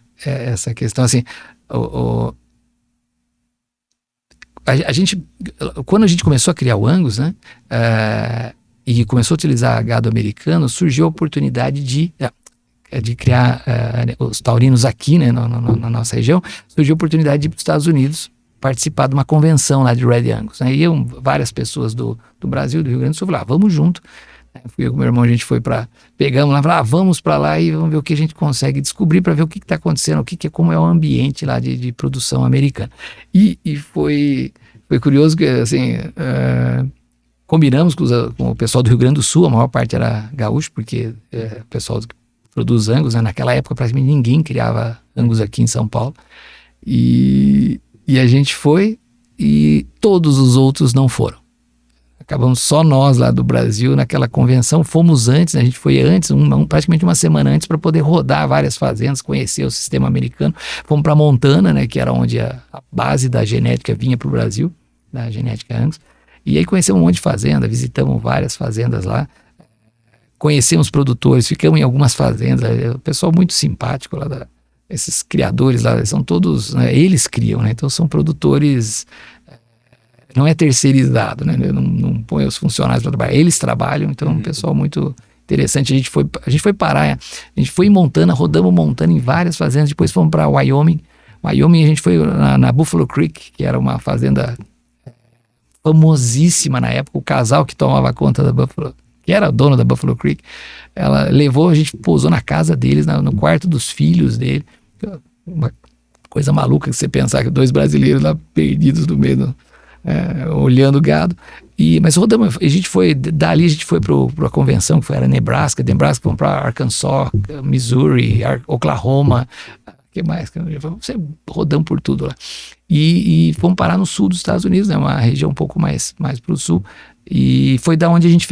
questão, assim, quando a gente começou a criar o Angus, né, e começou a utilizar gado americano, surgiu a oportunidade de criar os taurinos aqui, né, na nossa região. Surgiu a oportunidade de ir para os Estados Unidos participar de uma convenção lá de Red Angus, né? Iam várias pessoas do Brasil, do Rio Grande do Sul, falaram, vamos junto. Fui eu com meu irmão, a gente foi pegamos lá, falamos, vamos para lá e vamos ver o que a gente consegue descobrir para ver o que está acontecendo, como é o ambiente lá de produção americana. E foi curioso que, assim, combinamos com o pessoal do Rio Grande do Sul, a maior parte era gaúcho, porque o pessoal que produz Angus, né? Naquela época praticamente ninguém criava Angus aqui em São Paulo. E a gente foi e todos os outros não foram. Acabamos só nós lá do Brasil naquela convenção, fomos antes, a gente foi antes, praticamente uma semana antes, para poder rodar várias fazendas, conhecer o sistema americano. Fomos para Montana, né, que era onde a base da genética vinha para o Brasil, da genética Angus, e aí conhecemos um monte de fazenda, visitamos várias fazendas lá, conhecemos produtores, ficamos em algumas fazendas, o pessoal muito simpático lá, esses criadores lá, são todos, né, eles criam, né, então são produtores... Não é terceirizado, né? Não põe os funcionários para trabalhar. Eles trabalham, então é um pessoal muito interessante. A gente foi parar, a gente foi em Montana, rodamos Montana em várias fazendas, depois fomos para Wyoming. Wyoming a gente foi na Buffalo Creek, que era uma fazenda famosíssima na época. O casal que tomava conta da Buffalo, que era dono da Buffalo Creek, ela levou, a gente pousou na casa deles, no quarto dos filhos dele. Uma coisa maluca que você pensar que 2 brasileiros lá perdidos no meio olhando o gado, mas rodamos, dali a gente foi para a convenção, que era Nebraska, fomos para Arkansas, Missouri, Oklahoma, que mais? Rodamos por tudo lá, e fomos parar no sul dos Estados Unidos, né, uma região um pouco mais para o sul, e foi da onde a gente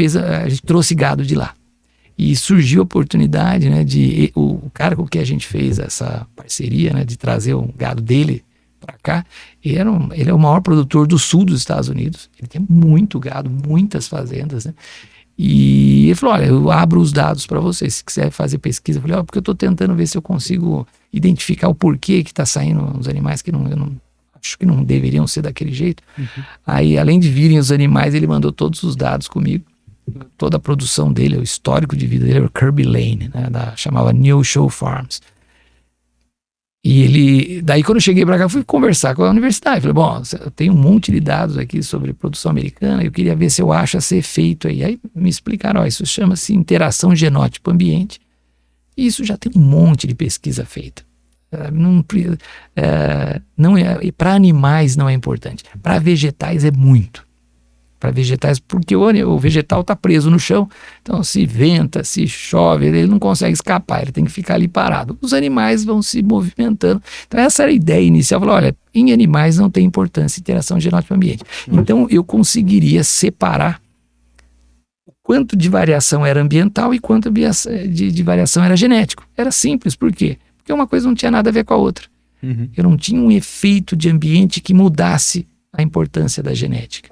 trouxe gado de lá, e surgiu a oportunidade, né, o cara com quem a gente fez essa parceria, né, de trazer um gado dele para cá, ele é o maior produtor do sul dos Estados Unidos, ele tem muito gado, muitas fazendas, né? E ele falou, olha, eu abro os dados para vocês, se quiser fazer pesquisa. Eu falei, porque eu estou tentando ver se eu consigo identificar o porquê que está saindo uns animais que eu acho que não deveriam ser daquele jeito. Aí, além de virem os animais, ele mandou todos os dados comigo, toda a produção dele, o histórico de vida dele era o Kirby Lane, né? Chamava New Show Farms. E daí quando eu cheguei para cá, eu fui conversar com a universidade. Falei, bom, eu tenho um monte de dados aqui sobre produção americana, eu queria ver se eu acho esse efeito aí. Aí me explicaram, isso chama-se interação genótipo-ambiente, e isso já tem um monte de pesquisa feita. Para animais não é importante, para vegetais é muito. Para vegetais, porque o vegetal está preso no chão, então se venta, se chove, ele não consegue escapar, ele tem que ficar ali parado. Os animais vão se movimentando. Então essa era a ideia inicial, falou, olha, em animais não tem importância interação genótipo-ambiente. Então eu conseguiria separar quanto de variação era ambiental e quanto de variação era genético. Era simples, por quê? Porque uma coisa não tinha nada a ver com a outra. Eu não tinha um efeito de ambiente que mudasse a importância da genética.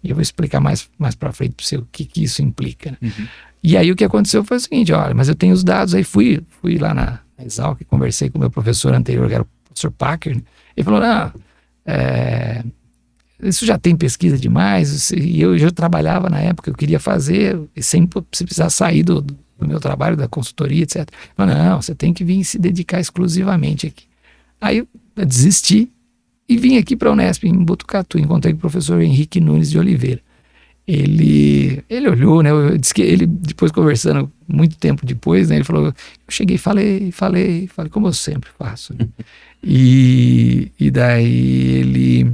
E eu vou explicar mais para frente para você o que isso implica. Né? E aí o que aconteceu foi o seguinte, olha, mas eu tenho os dados, aí fui lá na Exalc, conversei com o meu professor anterior, que era o professor Packer, ele falou, isso já tem pesquisa demais, e eu já trabalhava na época, eu queria fazer, sem precisar sair do meu trabalho, da consultoria, etc. Falei, não, você tem que vir se dedicar exclusivamente aqui. Aí eu desisti e vim aqui para a Unesp, em Botucatu, encontrei com o professor Henrique Nunes de Oliveira. Ele olhou, né? Eu disse que ele, depois conversando, muito tempo depois, né? Ele falou, eu cheguei, falei, como eu sempre faço. Né? E daí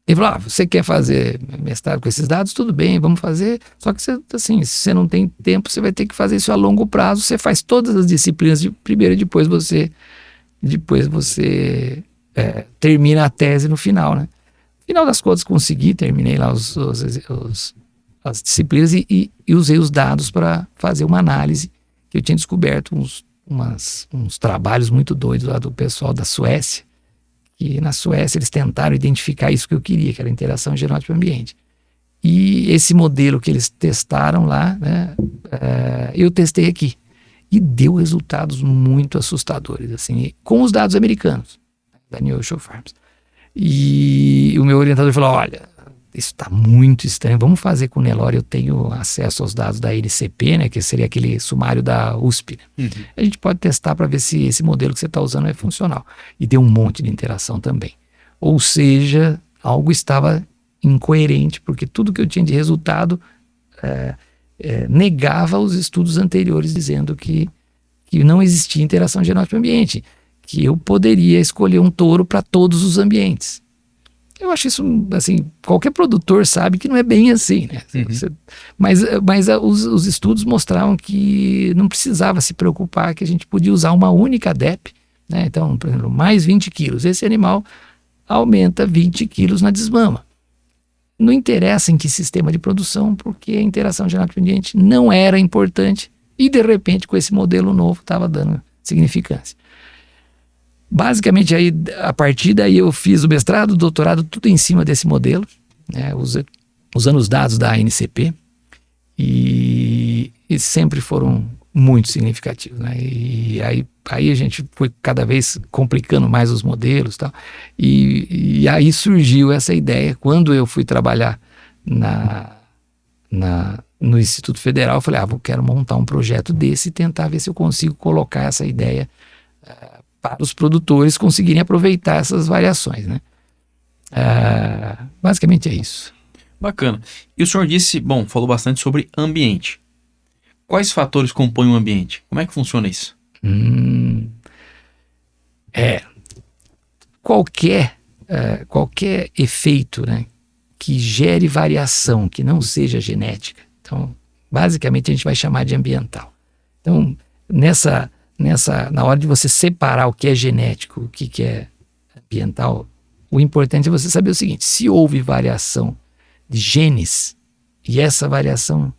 ele falou, você quer fazer mestrado com esses dados? Tudo bem, vamos fazer. Só que você, assim, se você não tem tempo, você vai ter que fazer isso a longo prazo. Você faz todas as disciplinas primeiro e depois você termina a tese no final, né? No final das contas, consegui, terminei lá as disciplinas e usei os dados para fazer uma análise, que eu tinha descoberto uns trabalhos muito doidos lá do pessoal da Suécia, que na Suécia eles tentaram identificar isso que eu queria, que era a interação genótipo-ambiente. E esse modelo que eles testaram lá, né, eu testei aqui. E deu resultados muito assustadores, assim, com os dados americanos, da New Ocean Farms. E o meu orientador falou, olha, isso está muito estranho, vamos fazer com o Nelore, eu tenho acesso aos dados da NCP, né, que seria aquele sumário da USP. Né? A gente pode testar para ver se esse modelo que você está usando é funcional. E deu um monte de interação também. Ou seja, algo estava incoerente, porque tudo que eu tinha de resultado negava os estudos anteriores, dizendo que não existia interação genótipo-ambiente, que eu poderia escolher um touro para todos os ambientes. Eu acho isso, assim, qualquer produtor sabe que não é bem assim, né? Mas os estudos mostravam que não precisava se preocupar, que a gente podia usar uma única DEP, né? Então, por exemplo, mais 20 quilos. Esse animal aumenta 20 quilos na desmama. Não interessa em que sistema de produção, porque a interação genótipo-ambiente não era importante e, de repente, com esse modelo novo, estava dando significância. Basicamente, aí, a partir daí eu fiz o mestrado, o doutorado, tudo em cima desse modelo, né, usando os dados da ANCP, e sempre foram muito significativos. Né, e aí a gente foi cada vez complicando mais os modelos, tal, e aí surgiu essa ideia. Quando eu fui trabalhar no Instituto Federal, eu falei, eu quero montar um projeto desse e tentar ver se eu consigo colocar essa ideia para os produtores conseguirem aproveitar essas variações, né? Basicamente é isso. Bacana. E o senhor falou bastante sobre ambiente. Quais fatores compõem o ambiente? Como é que funciona isso? Qualquer efeito, né, que gere variação, que não seja genética. Então, basicamente a gente vai chamar de ambiental. Então, na hora de você separar o que é genético, o que é ambiental, o importante é você saber o seguinte: se houve variação de genes, e essa variação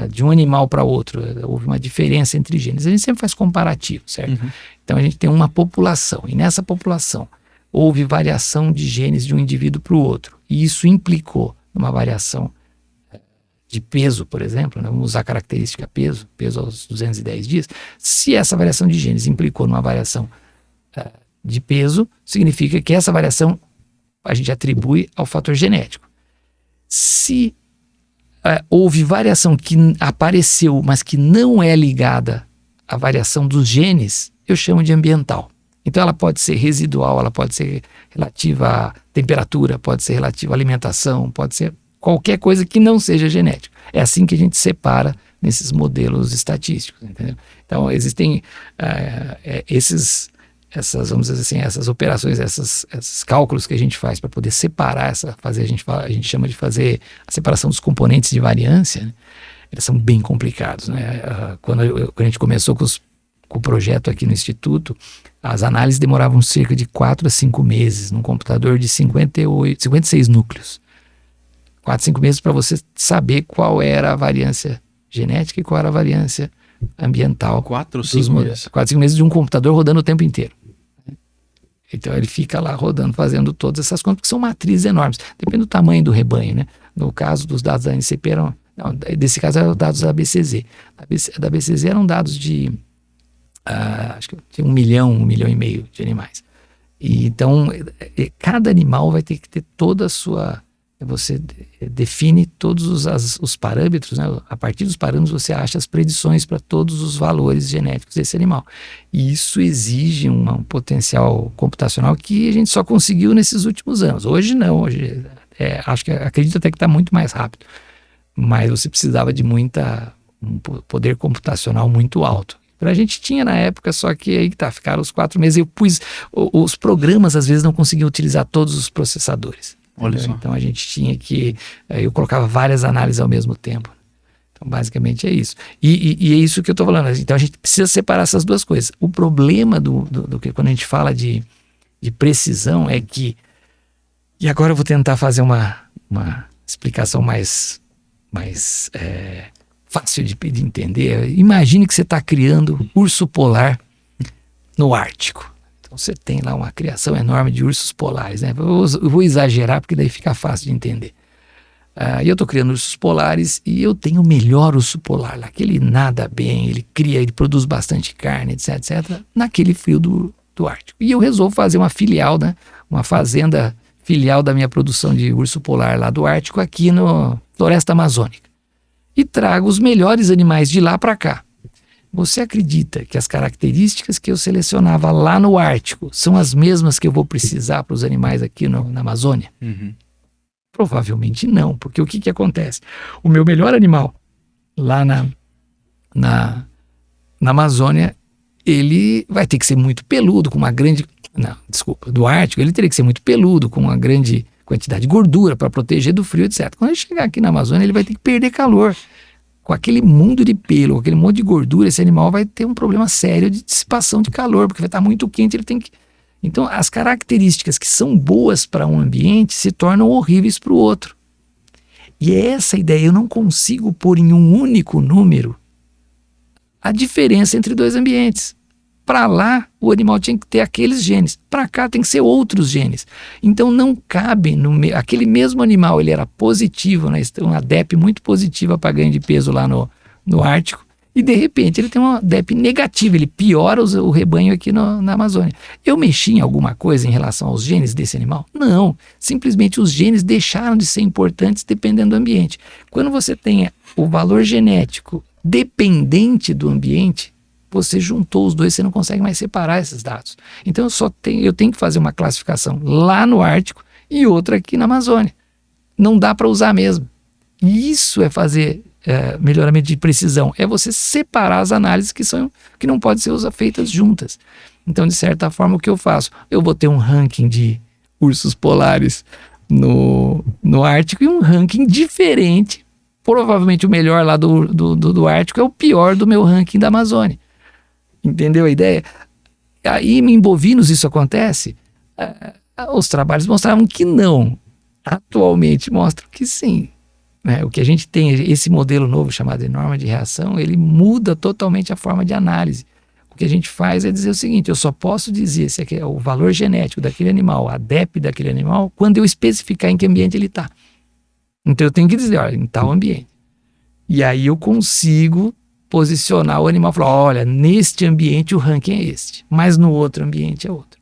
de um animal para outro, houve uma diferença entre genes, a gente sempre faz comparativo, certo? Então a gente tem uma população, e nessa população houve variação de genes de um indivíduo para o outro, e isso implicou numa variação de peso, por exemplo, né? Vamos usar a característica peso aos 210 dias. Se essa variação de genes implicou numa variação de peso, significa que essa variação a gente atribui ao fator genético. Se houve variação que apareceu, mas que não é ligada à variação dos genes, eu chamo de ambiental. Então ela pode ser residual, ela pode ser relativa à temperatura, pode ser relativa à alimentação, pode ser qualquer coisa que não seja genético. É assim que a gente separa nesses modelos estatísticos, entendeu? Então existem vamos dizer assim, essas operações, esses cálculos que a gente faz para poder separar a gente chama de fazer a separação dos componentes de variância, né? Eles são bem complicados, né? Quando a gente começou com o projeto aqui no Instituto, as análises demoravam cerca de 4 a 5 meses num computador de 56 núcleos. 4, 5 meses para você saber qual era a variância genética e qual era a variância ambiental. 4 ou 5 meses? 4, 5 meses de um computador rodando o tempo inteiro. Então ele fica lá rodando, fazendo todas essas contas, que são matrizes enormes. Depende do tamanho do rebanho, né? No caso dos dados da NCP desse caso eram dados da BCZ. Da BCZ eram dados de acho que tinha 1 milhão e meio de animais. E então cada animal vai ter que ter toda a sua... Você define todos os parâmetros, né? A partir dos parâmetros você acha as predições para todos os valores genéticos desse animal. E isso exige um potencial computacional que a gente só conseguiu nesses últimos anos. Hoje não, hoje acredito até que está muito mais rápido. Mas você precisava de um poder computacional muito alto. A gente tinha na época, só que aí ficaram os 4 meses. Eu pus, os programas às vezes não conseguiam utilizar todos os processadores. Olha só. Então a gente tinha que... Eu colocava várias análises ao mesmo tempo. Então basicamente é isso. E é isso que eu estou falando. Então a gente precisa separar essas duas coisas. O problema do que quando a gente fala de precisão é que... E agora eu vou tentar fazer uma explicação mais fácil de entender. Imagine que você está criando urso polar no Ártico. Então você tem lá uma criação enorme de ursos polares, né? Eu vou exagerar porque daí fica fácil de entender. E eu estou criando ursos polares e eu tenho o melhor urso polar lá, que ele nada bem, ele produz bastante carne, etc, naquele frio do Ártico. E eu resolvo fazer uma filial, né? Uma fazenda filial da minha produção de urso polar lá do Ártico aqui no Floresta Amazônica. E trago os melhores animais de lá para cá. Você acredita que as características que eu selecionava lá no Ártico são as mesmas que eu vou precisar para os animais aqui na Amazônia? Uhum. Provavelmente não, porque o que acontece? O meu melhor animal lá na Amazônia, ele vai ter que ser muito peludo, com uma grande... Não, desculpa, do Ártico, ele teria que ser muito peludo, com uma grande quantidade de gordura para proteger do frio, etc. Quando ele chegar aqui na Amazônia, ele vai ter que perder calor. Com aquele mundo de pelo, com aquele monte de gordura, esse animal vai ter um problema sério de dissipação de calor, porque vai estar muito quente, ele tem que... Então, as características que são boas para um ambiente se tornam horríveis para o outro. E é essa a ideia, eu não consigo pôr em um único número a diferença entre dois ambientes. Para lá, o animal tinha que ter aqueles genes. Para cá, tem que ser outros genes. Então, não cabe... Aquele mesmo animal, ele era positivo, né? Uma DEP muito positiva para ganho de peso lá no Ártico. E, de repente, ele tem uma DEP negativa. Ele piora o rebanho aqui na Amazônia. Eu mexi em alguma coisa em relação aos genes desse animal? Não. Simplesmente os genes deixaram de ser importantes dependendo do ambiente. Quando você tem o valor genético dependente do ambiente... Você juntou os dois, você não consegue mais separar esses dados. Então eu tenho que fazer uma classificação lá no Ártico e outra aqui na Amazônia. Não dá para usar mesmo. E isso é fazer melhoramento de precisão. É você separar as análises que não podem ser feitas juntas. Então, de certa forma, o que eu faço? Eu vou ter um ranking de ursos polares no Ártico e um ranking diferente. Provavelmente o melhor lá do Ártico é o pior do meu ranking da Amazônia. Entendeu a ideia? Aí em bovinos isso acontece? Os trabalhos mostravam que não. Atualmente mostram que sim. O que a gente tem, esse modelo novo chamado de norma de reação, ele muda totalmente a forma de análise. O que a gente faz é dizer o seguinte, eu só posso dizer se é o valor genético daquele animal, a DEP daquele animal, quando eu especificar em que ambiente ele está. Então eu tenho que dizer, olha, em tal ambiente. E aí eu consigo posicionar o animal e falar, olha, neste ambiente o ranking é este, mas no outro ambiente é outro.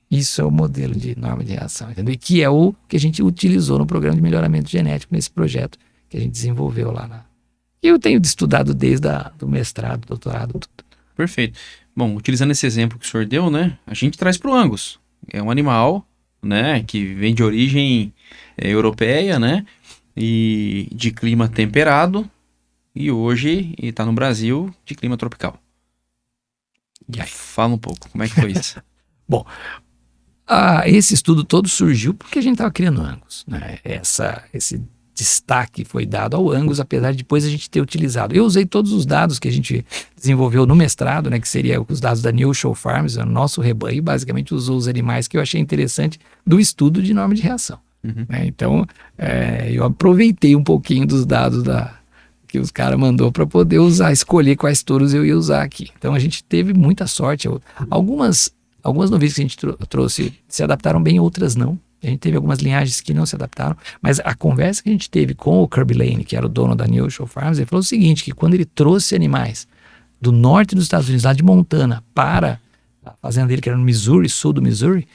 Isso é o modelo de norma de reação, entendeu? E que é o que a gente utilizou no programa de melhoramento genético, nesse projeto que a gente desenvolveu lá. E eu tenho estudado desde do mestrado, doutorado, tudo. Perfeito. Bom, utilizando esse exemplo que o senhor deu, né, a gente traz para o Angus. É um animal, né, que vem de origem europeia, né, e de clima temperado, e hoje está no Brasil de clima tropical. E aí, fala um pouco, como é que foi isso? Bom, esse estudo todo surgiu porque a gente estava criando Angus, né? Esse destaque foi dado ao Angus, apesar de depois a gente ter utilizado. Eu usei todos os dados que a gente desenvolveu no mestrado, né, que seria os dados da New Show Farms, o nosso rebanho, basicamente usou os animais que eu achei interessante do estudo de norma de reação. Uhum. né? Então, eu aproveitei um pouquinho dos dados que os caras mandou para poder escolher quais touros eu ia usar aqui. Então, a gente teve muita sorte. Algumas noviças que a gente trouxe se adaptaram bem, outras não. A gente teve algumas linhagens que não se adaptaram, mas a conversa que a gente teve com o Kirby Lane, que era o dono da Neosho Show Farms, ele falou o seguinte, que quando ele trouxe animais do norte dos Estados Unidos, lá de Montana, para a fazenda dele, que era no Missouri, sul do Missouri,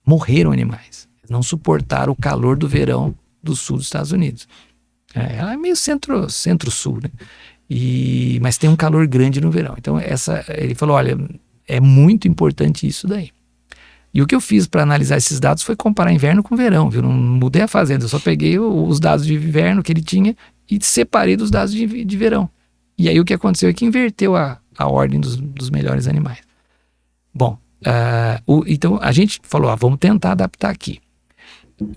morreram animais. Eles não suportaram o calor do verão do sul dos Estados Unidos. Ela é meio centro-sul, né? Mas tem um calor grande no verão. Então, ele falou, olha, é muito importante isso daí. E o que eu fiz para analisar esses dados foi comparar inverno com verão, viu? Não mudei a fazenda, eu só peguei os dados de inverno que ele tinha e separei dos dados de verão. E aí o que aconteceu é que inverteu a ordem dos melhores animais. Bom, então a gente falou, vamos tentar adaptar aqui.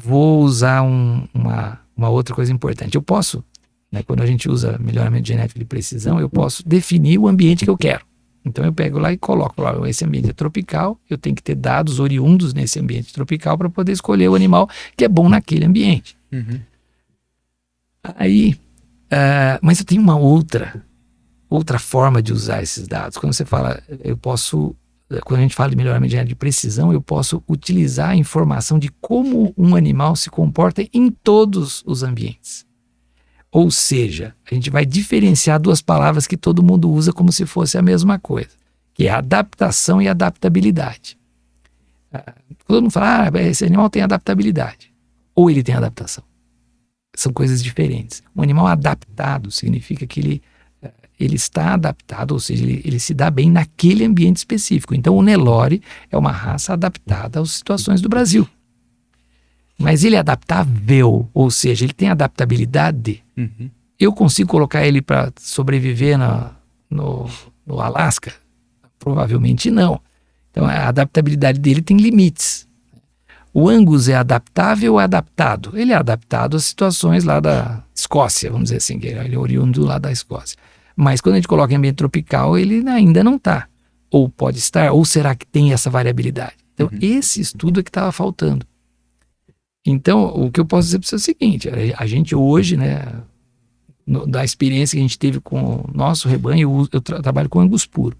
Vou usar uma outra coisa importante. Eu posso, né, quando a gente usa melhoramento genético de precisão, eu posso definir o ambiente que eu quero. Então eu pego lá e coloco lá, esse ambiente é tropical, eu tenho que ter dados oriundos nesse ambiente tropical para poder escolher o animal que é bom naquele ambiente. Uhum. Aí, mas eu tenho uma outra forma de usar esses dados. Quando você fala, quando a gente fala de melhoramento genético de precisão, eu posso utilizar a informação de como um animal se comporta em todos os ambientes. Ou seja, a gente vai diferenciar duas palavras que todo mundo usa como se fosse a mesma coisa, que é adaptação e adaptabilidade. Todo mundo fala, esse animal tem adaptabilidade, ou ele tem adaptação. São coisas diferentes. Um animal adaptado significa que ele está adaptado, ou seja, ele se dá bem naquele ambiente específico. Então o Nelore é uma raça adaptada às situações do Brasil. Mas ele é adaptável, ou seja, ele tem adaptabilidade. Uhum. Eu consigo colocar ele para sobreviver no Alasca? Provavelmente não. Então a adaptabilidade dele tem limites. O Angus é adaptável ou adaptado? Ele é adaptado às situações lá da Escócia, vamos dizer assim, que ele é oriundo lá da Escócia. Mas quando a gente coloca em ambiente tropical, ele ainda não está. Ou pode estar, ou será que tem essa variabilidade? Então esse estudo é que estava faltando. Então, o que eu posso dizer para você é o seguinte, a gente hoje, né, da experiência que a gente teve com o nosso rebanho, eu trabalho com Angus puro.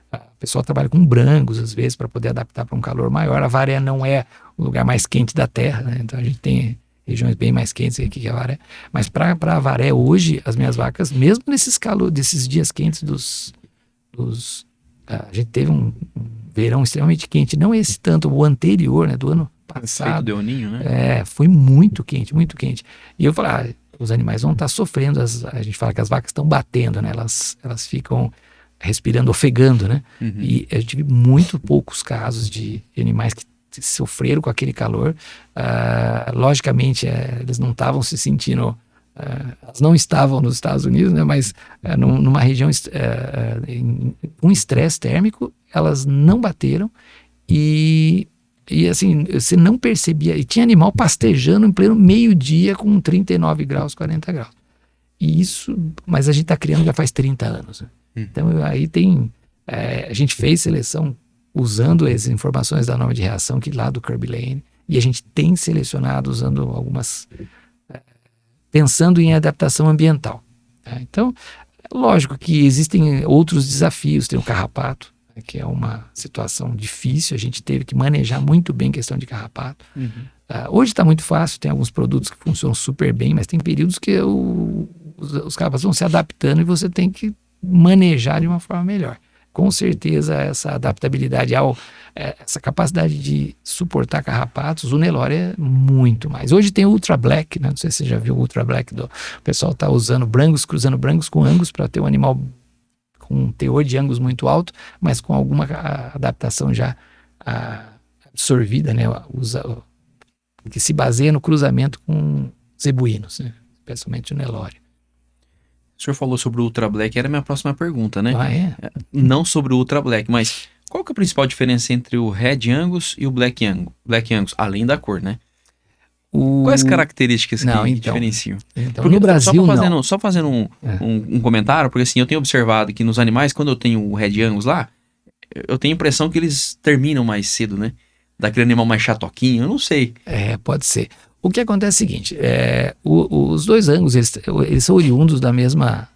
O pessoal trabalha com Brangus, às vezes, para poder adaptar para um calor maior. A Varé não é o lugar mais quente da terra, né? Então a gente tem regiões bem mais quentes aqui que a Varé. Mas para a Varé, hoje, as minhas vacas, mesmo desses dias quentes a gente teve um verão extremamente quente, não esse tanto, o anterior, né, do ano passado. Deu ninho, né? Foi muito quente, muito quente. E eu falei, os animais vão estar sofrendo, a gente fala que as vacas estão batendo, né? Elas ficam respirando, ofegando, né? Uhum. E eu tive muito poucos casos de animais que sofreram com aquele calor. Logicamente, eles não estavam se sentindo... elas não estavam nos Estados Unidos, né? Mas numa região com estresse térmico, elas não bateram e assim, você não percebia, e tinha animal pastejando em pleno meio-dia com 39 graus, 40 graus. E isso, mas a gente está criando já faz 30 anos. Né? Então aí a gente fez seleção usando as informações da norma de reação que lá do Kirby Lane, e a gente tem selecionado usando algumas, pensando em adaptação ambiental. Tá? Então, lógico que existem outros desafios, tem o carrapato, que é uma situação difícil, a gente teve que manejar muito bem a questão de carrapato. Hoje está muito fácil, tem alguns produtos que funcionam super bem, mas tem períodos que os carrapatos vão se adaptando e você tem que manejar de uma forma melhor. Com certeza essa adaptabilidade, essa capacidade de suportar carrapatos, o Nelore é muito mais. Hoje tem o Ultra Black, né? Não sei se você já viu o Ultra Black, o pessoal está usando Brangus, cruzando Brangus com Angus para ter um animal com um teor de Angus muito alto, mas com alguma adaptação já absorvida, né? Que se baseia no cruzamento com zebuínos, né? Especialmente o Nelore. O senhor falou sobre o Ultra Black, era a minha próxima pergunta, né? Não sobre o Ultra Black, mas qual que é a principal diferença entre o Red Angus e o Black Angus, além da cor, né? Quais características que diferenciam? Então, porque no Brasil, só fazendo um comentário, porque assim, eu tenho observado que nos animais, quando eu tenho o Red Angus lá, eu tenho a impressão que eles terminam mais cedo, né? daquele animal mais chatoquinho, eu não sei. Pode ser. O que acontece é o seguinte, os dois Angus, eles são oriundos da mesma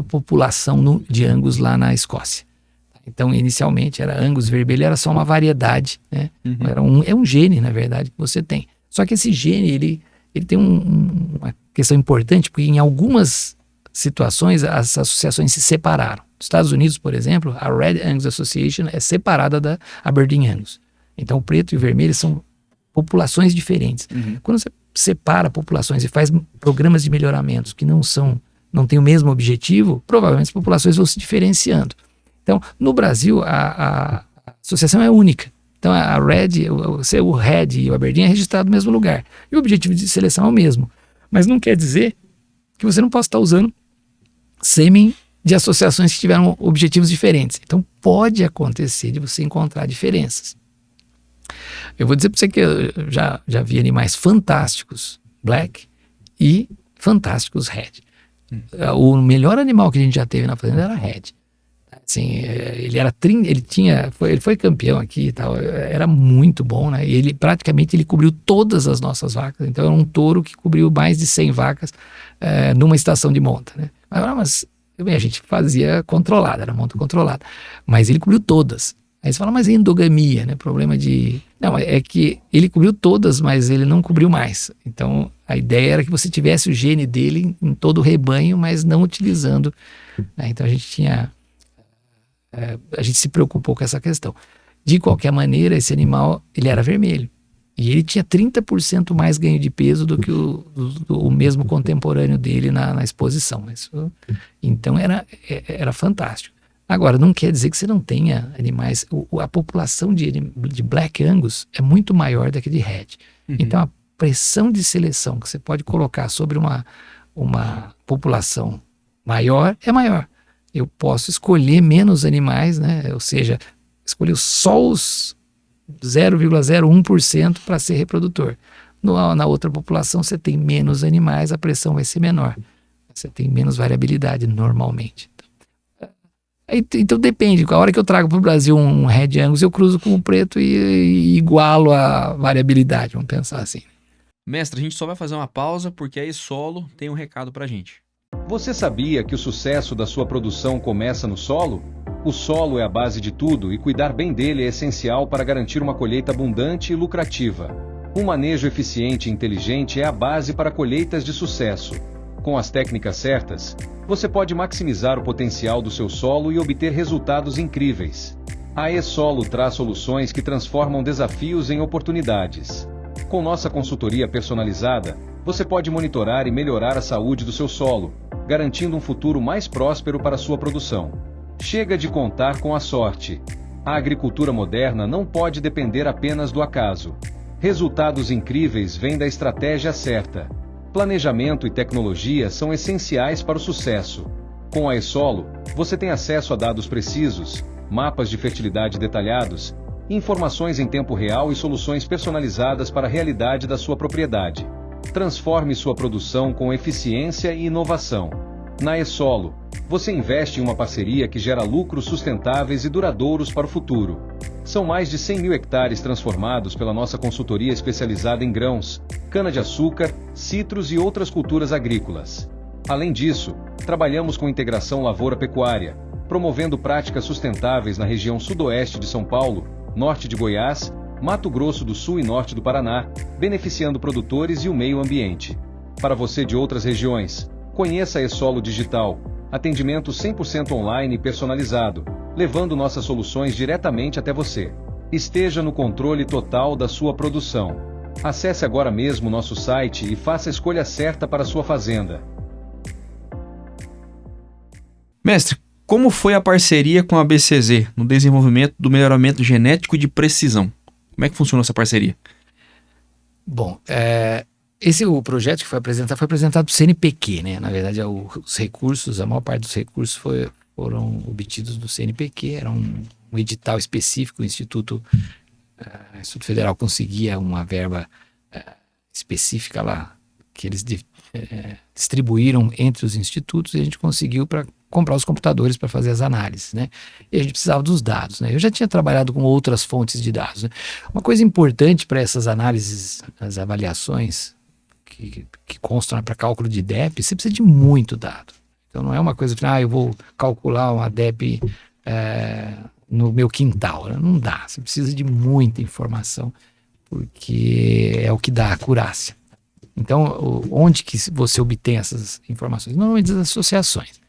população de Angus lá na Escócia. Então, inicialmente, era Angus vermelho, era só uma variedade, né? É um gene, na verdade, que você tem. Só que esse gene, ele tem uma questão importante, porque em algumas situações as associações se separaram. Nos Estados Unidos, por exemplo, a Red Angus Association é separada da Aberdeen Angus. Então, o preto e o vermelho são populações diferentes. Quando você separa populações e faz programas de melhoramentos que não têm o mesmo objetivo, provavelmente as populações vão se diferenciando. Então, no Brasil, a associação é única. Então, a Red, o Red e o Aberdeen é registrado no mesmo lugar. E o objetivo de seleção é o mesmo. Mas não quer dizer que você não possa estar usando sêmen de associações que tiveram objetivos diferentes. Então, pode acontecer de você encontrar diferenças. Eu vou dizer para você que eu já vi animais fantásticos Black e fantásticos Red. O melhor animal que a gente já teve na fazenda era Red. Assim, ele foi campeão aqui e tal, era muito bom, né? E ele praticamente cobriu todas as nossas vacas. Então era um touro que cobriu mais de 100 vacas numa estação de monta, né? Mas a gente fazia controlada, era monta controlada, mas ele cobriu todas. Aí você fala, mas endogamia, né? Problema de... Não, é que ele cobriu todas, mas ele não cobriu mais. Então a ideia era que você tivesse o gene dele em todo o rebanho, mas não utilizando, né? Então a gente se preocupou com essa questão. De qualquer maneira, esse animal, ele era vermelho. E ele tinha 30% mais ganho de peso do que o mesmo contemporâneo dele na exposição. Então era fantástico. Agora, não quer dizer que você não tenha animais... A população de Black Angus é muito maior do que de Red. Então, a pressão de seleção que você pode colocar sobre uma população maior é maior. Eu posso escolher menos animais, né? Ou seja, escolher só os 0,01% para ser reprodutor. Na outra população você tem menos animais, a pressão vai ser menor. Você tem menos variabilidade normalmente. Então depende. A hora que eu trago para o Brasil um Red Angus, eu cruzo com o preto e igualo a variabilidade, vamos pensar assim. Mestre, a gente só vai fazer uma pausa porque a E-Solo tem um recado para a gente. Você sabia que o sucesso da sua produção começa no solo? O solo é a base de tudo e cuidar bem dele é essencial para garantir uma colheita abundante e lucrativa. Um manejo eficiente e inteligente é a base para colheitas de sucesso. Com as técnicas certas, você pode maximizar o potencial do seu solo e obter resultados incríveis. A E-Solo traz soluções que transformam desafios em oportunidades. Com nossa consultoria personalizada, você pode monitorar e melhorar a saúde do seu solo, garantindo um futuro mais próspero para a sua produção. Chega de contar com a sorte. A agricultura moderna não pode depender apenas do acaso. Resultados incríveis vêm da estratégia certa. Planejamento e tecnologia são essenciais para o sucesso. Com a E-Solo, você tem acesso a dados precisos, mapas de fertilidade detalhados, informações em tempo real e soluções personalizadas para a realidade da sua propriedade. Transforme sua produção com eficiência e inovação. Na E-Solo, você investe em uma parceria que gera lucros sustentáveis e duradouros para o futuro. São mais de 100 mil hectares transformados pela nossa consultoria especializada em grãos, cana-de-açúcar, citros e outras culturas agrícolas. Além disso, trabalhamos com integração lavoura-pecuária, promovendo práticas sustentáveis na região sudoeste de São Paulo, norte de Goiás, Mato Grosso do Sul e norte do Paraná, beneficiando produtores e o meio ambiente. Para você de outras regiões, conheça a E-Solo Digital, atendimento 100% online e personalizado, levando nossas soluções diretamente até você. Esteja no controle total da sua produção. Acesse agora mesmo nosso site e faça a escolha certa para a sua fazenda. Mestre, como foi a parceria com a BCZ no desenvolvimento do melhoramento genético de precisão? Como é que funcionou essa parceria? Bom, o projeto que foi apresentado para o CNPq, né? Na verdade, os recursos, a maior parte dos recursos foram obtidos do CNPq, era um edital específico, o Instituto Federal conseguia uma verba específica lá, que eles distribuíram entre os institutos, e a gente conseguiu para comprar os computadores para fazer as análises, né? E a gente precisava dos dados, né? Eu já tinha trabalhado com outras fontes de dados, né? Uma coisa importante para essas análises, as avaliações que constam para cálculo de DEP, você precisa de muito dado. Então não é uma coisa, eu vou calcular uma DEP no meu quintal, né? Não dá, você precisa de muita informação, porque é o que dá a acurácia. Então, onde que você obtém essas informações? Normalmente das associações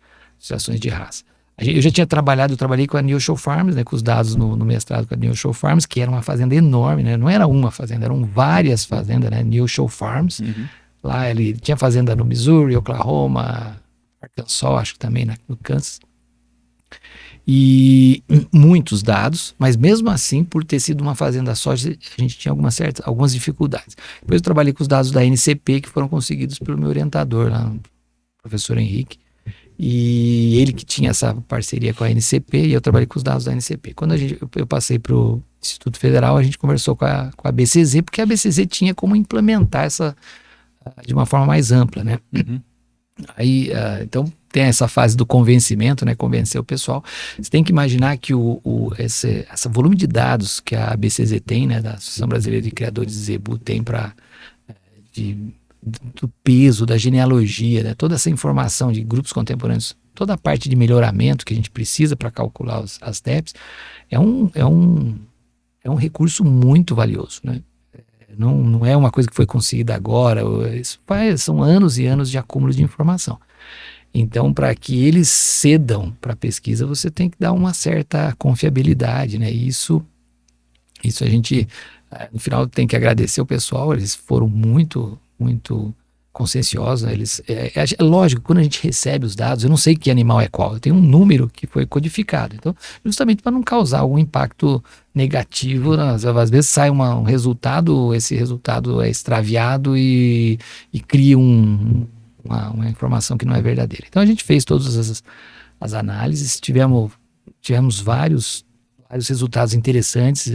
de raça. Eu já tinha trabalhei com a Neosho Farms, né, com os dados no mestrado com a Neosho Farms, que era uma fazenda enorme, né? Não era uma fazenda, eram várias fazendas, né? Neosho Farms. Lá ele tinha fazenda no Missouri, Oklahoma, Arkansas, acho que também no Kansas. E muitos dados, mas mesmo assim, por ter sido uma fazenda só, a gente tinha algumas dificuldades. Depois eu trabalhei com os dados da NCP, que foram conseguidos pelo meu orientador lá, o professor Henrique, e ele que tinha essa parceria com a NCP, e eu trabalhei com os dados da NCP. Quando eu passei para o Instituto Federal, a gente conversou com a BCZ, porque a BCZ tinha como implementar essa de uma forma mais ampla, né? Aí, então, tem essa fase do convencimento, né? Convencer o pessoal. Você tem que imaginar que esse volume de dados que a BCZ tem, né? Da Associação Brasileira de Criadores de Zebu tem do peso, da genealogia, né? Toda essa informação de grupos contemporâneos, toda a parte de melhoramento que a gente precisa para calcular as DEPs, é um recurso muito valioso, né? Não é uma coisa que foi conseguida agora, são anos e anos de acúmulo de informação. Então, para que eles cedam para a pesquisa, você tem que dar uma certa confiabilidade, né? E isso a gente, no final, tem que agradecer o pessoal, eles foram muito, muito conscienciosos. É lógico, quando a gente recebe os dados, eu não sei que animal é qual, eu tenho um número que foi codificado. Então, justamente para não causar algum impacto negativo, às vezes sai um resultado, esse resultado é extraviado e cria uma informação que não é verdadeira. Então a gente fez todas as análises, tivemos vários resultados interessantes.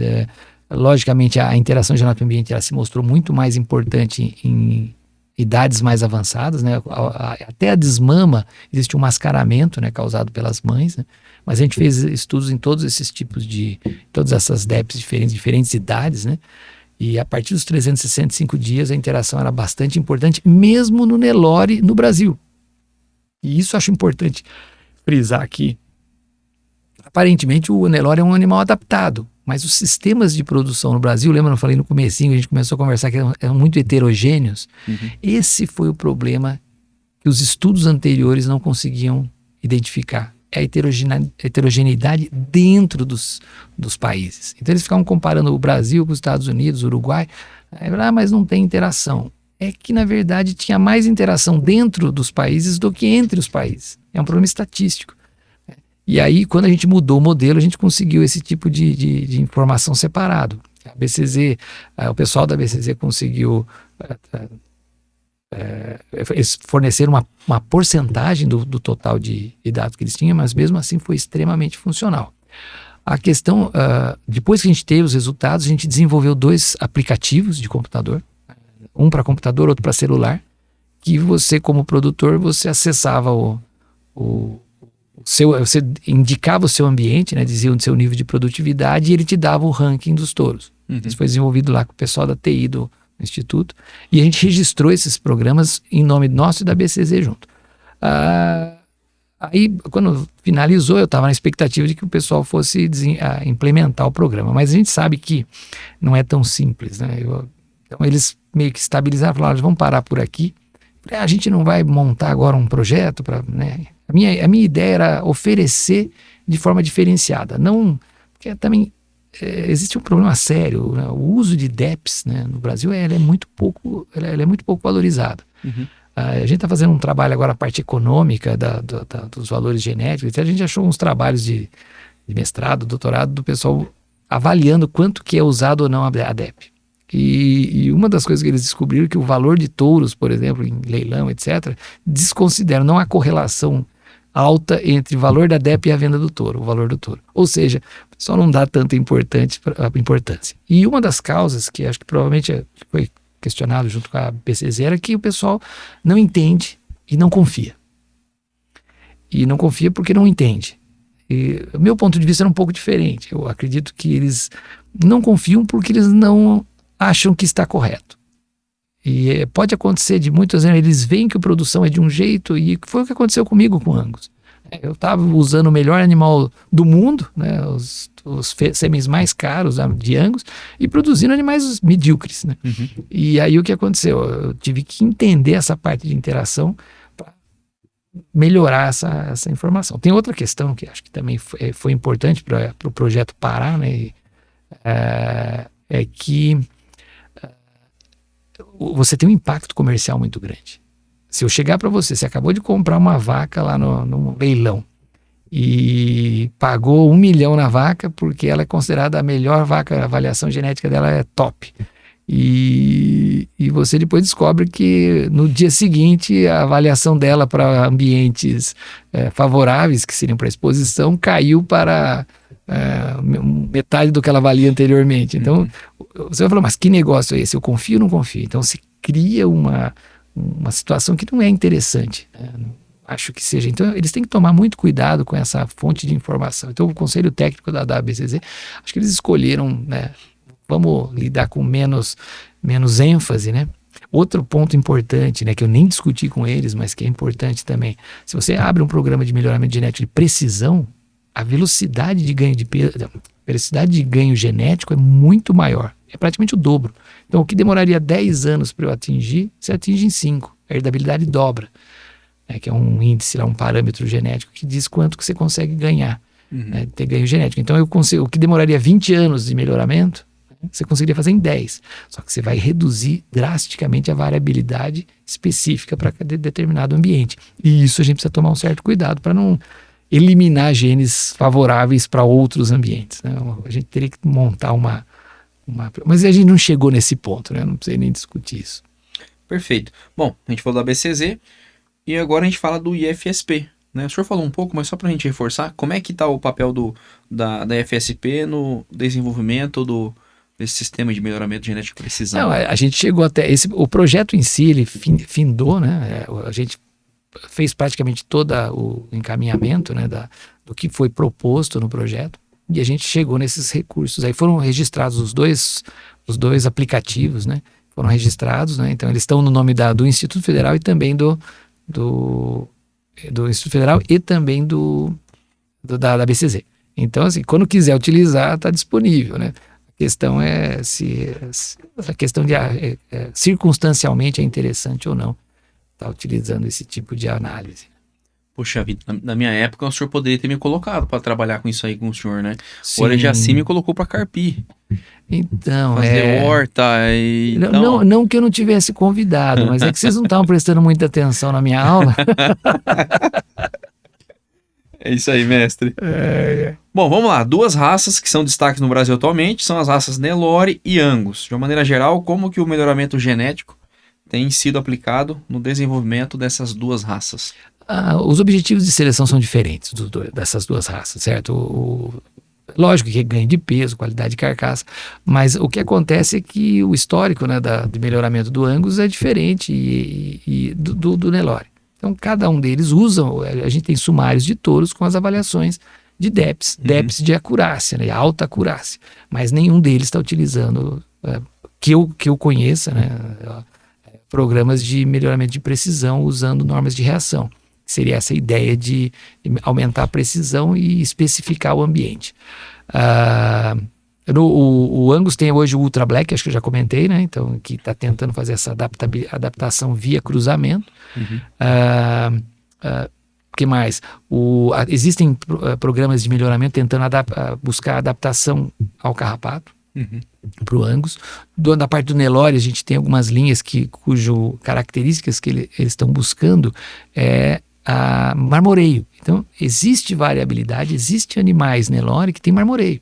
Logicamente a interação genético-ambiente se mostrou muito mais importante em idades mais avançadas, né? Até a desmama existe um mascaramento, né, causado pelas mães, né? Mas a gente fez estudos em todos esses tipos todas essas DEPs diferentes idades, né? E a partir dos 365 dias a interação era bastante importante, mesmo no Nelore no Brasil. E isso eu acho importante frisar aqui. Aparentemente o Nelore é um animal adaptado, mas os sistemas de produção no Brasil, lembra, eu falei no comecinho, a gente começou a conversar que eram muito heterogêneos. Esse foi o problema que os estudos anteriores não conseguiam identificar. É a heterogeneidade dentro dos países. Então eles ficavam comparando o Brasil com os Estados Unidos, o Uruguai, mas não tem interação. É que na verdade tinha mais interação dentro dos países do que entre os países. É um problema estatístico. E aí, quando a gente mudou o modelo, a gente conseguiu esse tipo de informação separado. A BCZ, o pessoal da BCZ conseguiu... eles forneceram uma porcentagem do total de dados que eles tinham, mas mesmo assim foi extremamente funcional. A questão, depois que a gente teve os resultados, a gente desenvolveu 2 aplicativos de computador, um para computador, outro para celular, que você, como produtor, você acessava você indicava o seu ambiente, né, dizia o seu nível de produtividade, e ele te dava o ranking dos touros. Isso foi desenvolvido lá com o pessoal da TI do Instituto, e a gente registrou esses programas em nome nosso e da BCZ junto. Aí, quando finalizou, eu estava na expectativa de que o pessoal fosse implementar o programa, mas a gente sabe que não é tão simples, né? Então eles meio que estabilizaram, falaram, vamos parar por aqui. A gente não vai montar agora um projeto para, né? A minha ideia era oferecer de forma diferenciada, não, porque também existe um problema sério, né? O uso de DEPs, né, no Brasil ela é muito pouco valorizada. A gente está fazendo um trabalho agora, a parte econômica dos valores genéticos, a gente achou uns trabalhos de mestrado, doutorado, do pessoal avaliando quanto que é usado ou não a DEP. E uma das coisas que eles descobriram é que o valor de touros, por exemplo, em leilão, etc., desconsideram, não há correlação alta entre o valor da DEP e a venda do touro, o valor do touro. Ou seja, o pessoal não dá tanta importância. E uma das causas, que acho que provavelmente foi questionado junto com a BCZ, era que o pessoal não entende e não confia. e não confia porque não entende. E o meu ponto de vista era um pouco diferente. Eu acredito que eles não confiam porque eles não acham que está correto. E pode acontecer de muitas vezes, eles veem que a produção é de um jeito, e foi o que aconteceu comigo com Angus. Eu estava usando o melhor animal do mundo, né, os sêmens mais caros de Angus, e produzindo animais medíocres, né? E aí o que aconteceu? Eu tive que entender essa parte de interação para melhorar essa informação. Tem outra questão que acho que também foi importante para o projeto parar, né? É que você tem um impacto comercial muito grande. Se eu chegar para você acabou de comprar uma vaca lá no leilão e pagou 1 milhão na vaca porque ela é considerada a melhor vaca, a avaliação genética dela é top. E você depois descobre que no dia seguinte a avaliação dela para ambientes favoráveis, que seriam para exposição, caiu para metade do que ela valia anteriormente. Então, você vai falar, mas que negócio é esse? Eu confio ou não confio? Então, se cria uma situação que não é interessante, né? Acho que seja. Então, eles têm que tomar muito cuidado com essa fonte de informação. Então, o conselho técnico da WBCZ, acho que eles escolheram, né, vamos lidar com menos ênfase, né? Outro ponto importante, né, que eu nem discuti com eles, mas que é importante também, se você abre um programa de melhoramento genético de precisão, a velocidade de ganho de peso, a velocidade de ganho genético é muito maior, é praticamente o dobro. Então, o que demoraria 10 anos para eu atingir, você atinge em 5. A herdabilidade dobra, né, que é um índice, lá, um parâmetro genético que diz quanto que você consegue ganhar, né, ter ganho genético. Então, o que demoraria 20 anos de melhoramento, você conseguiria fazer em 10. Só que você vai reduzir drasticamente a variabilidade específica para determinado ambiente. E isso a gente precisa tomar um certo cuidado para não eliminar genes favoráveis para outros ambientes, né? A gente teria que montar uma... Mas a gente não chegou nesse ponto, né? Não precisa nem discutir isso. Perfeito. Bom, a gente falou da BCZ e agora a gente fala do IFSP, né? O senhor falou um pouco, mas só para a gente reforçar, como é que está o papel da IFSP no desenvolvimento desse sistema de melhoramento genético de precisão? Não, a gente chegou até... o projeto em si, ele findou, né? A gente fez praticamente todo o encaminhamento, né, do que foi proposto no projeto, e a gente chegou nesses recursos. Aí foram registrados os dois aplicativos, né? Foram registrados, né? Então eles estão no nome do Instituto Federal e também do Instituto Federal e também da BCZ. Então, assim, quando quiser utilizar, está disponível, né? A questão é a questão de circunstancialmente é interessante ou não estar utilizando esse tipo de análise. Poxa vida, na minha época o senhor poderia ter me colocado para trabalhar com isso aí com o senhor, né? Sim. O Orejaci me colocou para carpir. Então, fazer horta e... Não que eu não tivesse convidado, mas é que vocês não estavam prestando muita atenção na minha aula. É isso aí, mestre. Bom, vamos lá. 2 raças que são destaques no Brasil atualmente são as raças Nelore e Angus. De uma maneira geral, como que o melhoramento genético tem sido aplicado no desenvolvimento dessas 2 raças? Os objetivos de seleção são diferentes dessas 2 raças, certo? Lógico que ganho de peso, qualidade de carcaça, mas o que acontece é que o histórico, né, de melhoramento do Angus é diferente e do Nelore. Então, cada um deles a gente tem sumários de touros com as avaliações de DEPS, DEPS de acurácia, né, alta acurácia, mas nenhum deles está utilizando, que eu conheça, né, programas de melhoramento de precisão usando normas de reação. Seria essa ideia de aumentar a precisão e especificar o ambiente. O Angus tem hoje o Ultra Black, acho que eu já comentei, né? Então, que está tentando fazer essa adaptação via cruzamento. O que mais? Existem programas de melhoramento tentando buscar adaptação ao carrapato. Para o Angus. Da parte do Nelore, a gente tem algumas linhas cujo características que eles estão buscando é a marmoreio. Então, existe variabilidade, existem animais Nelore que tem marmoreio.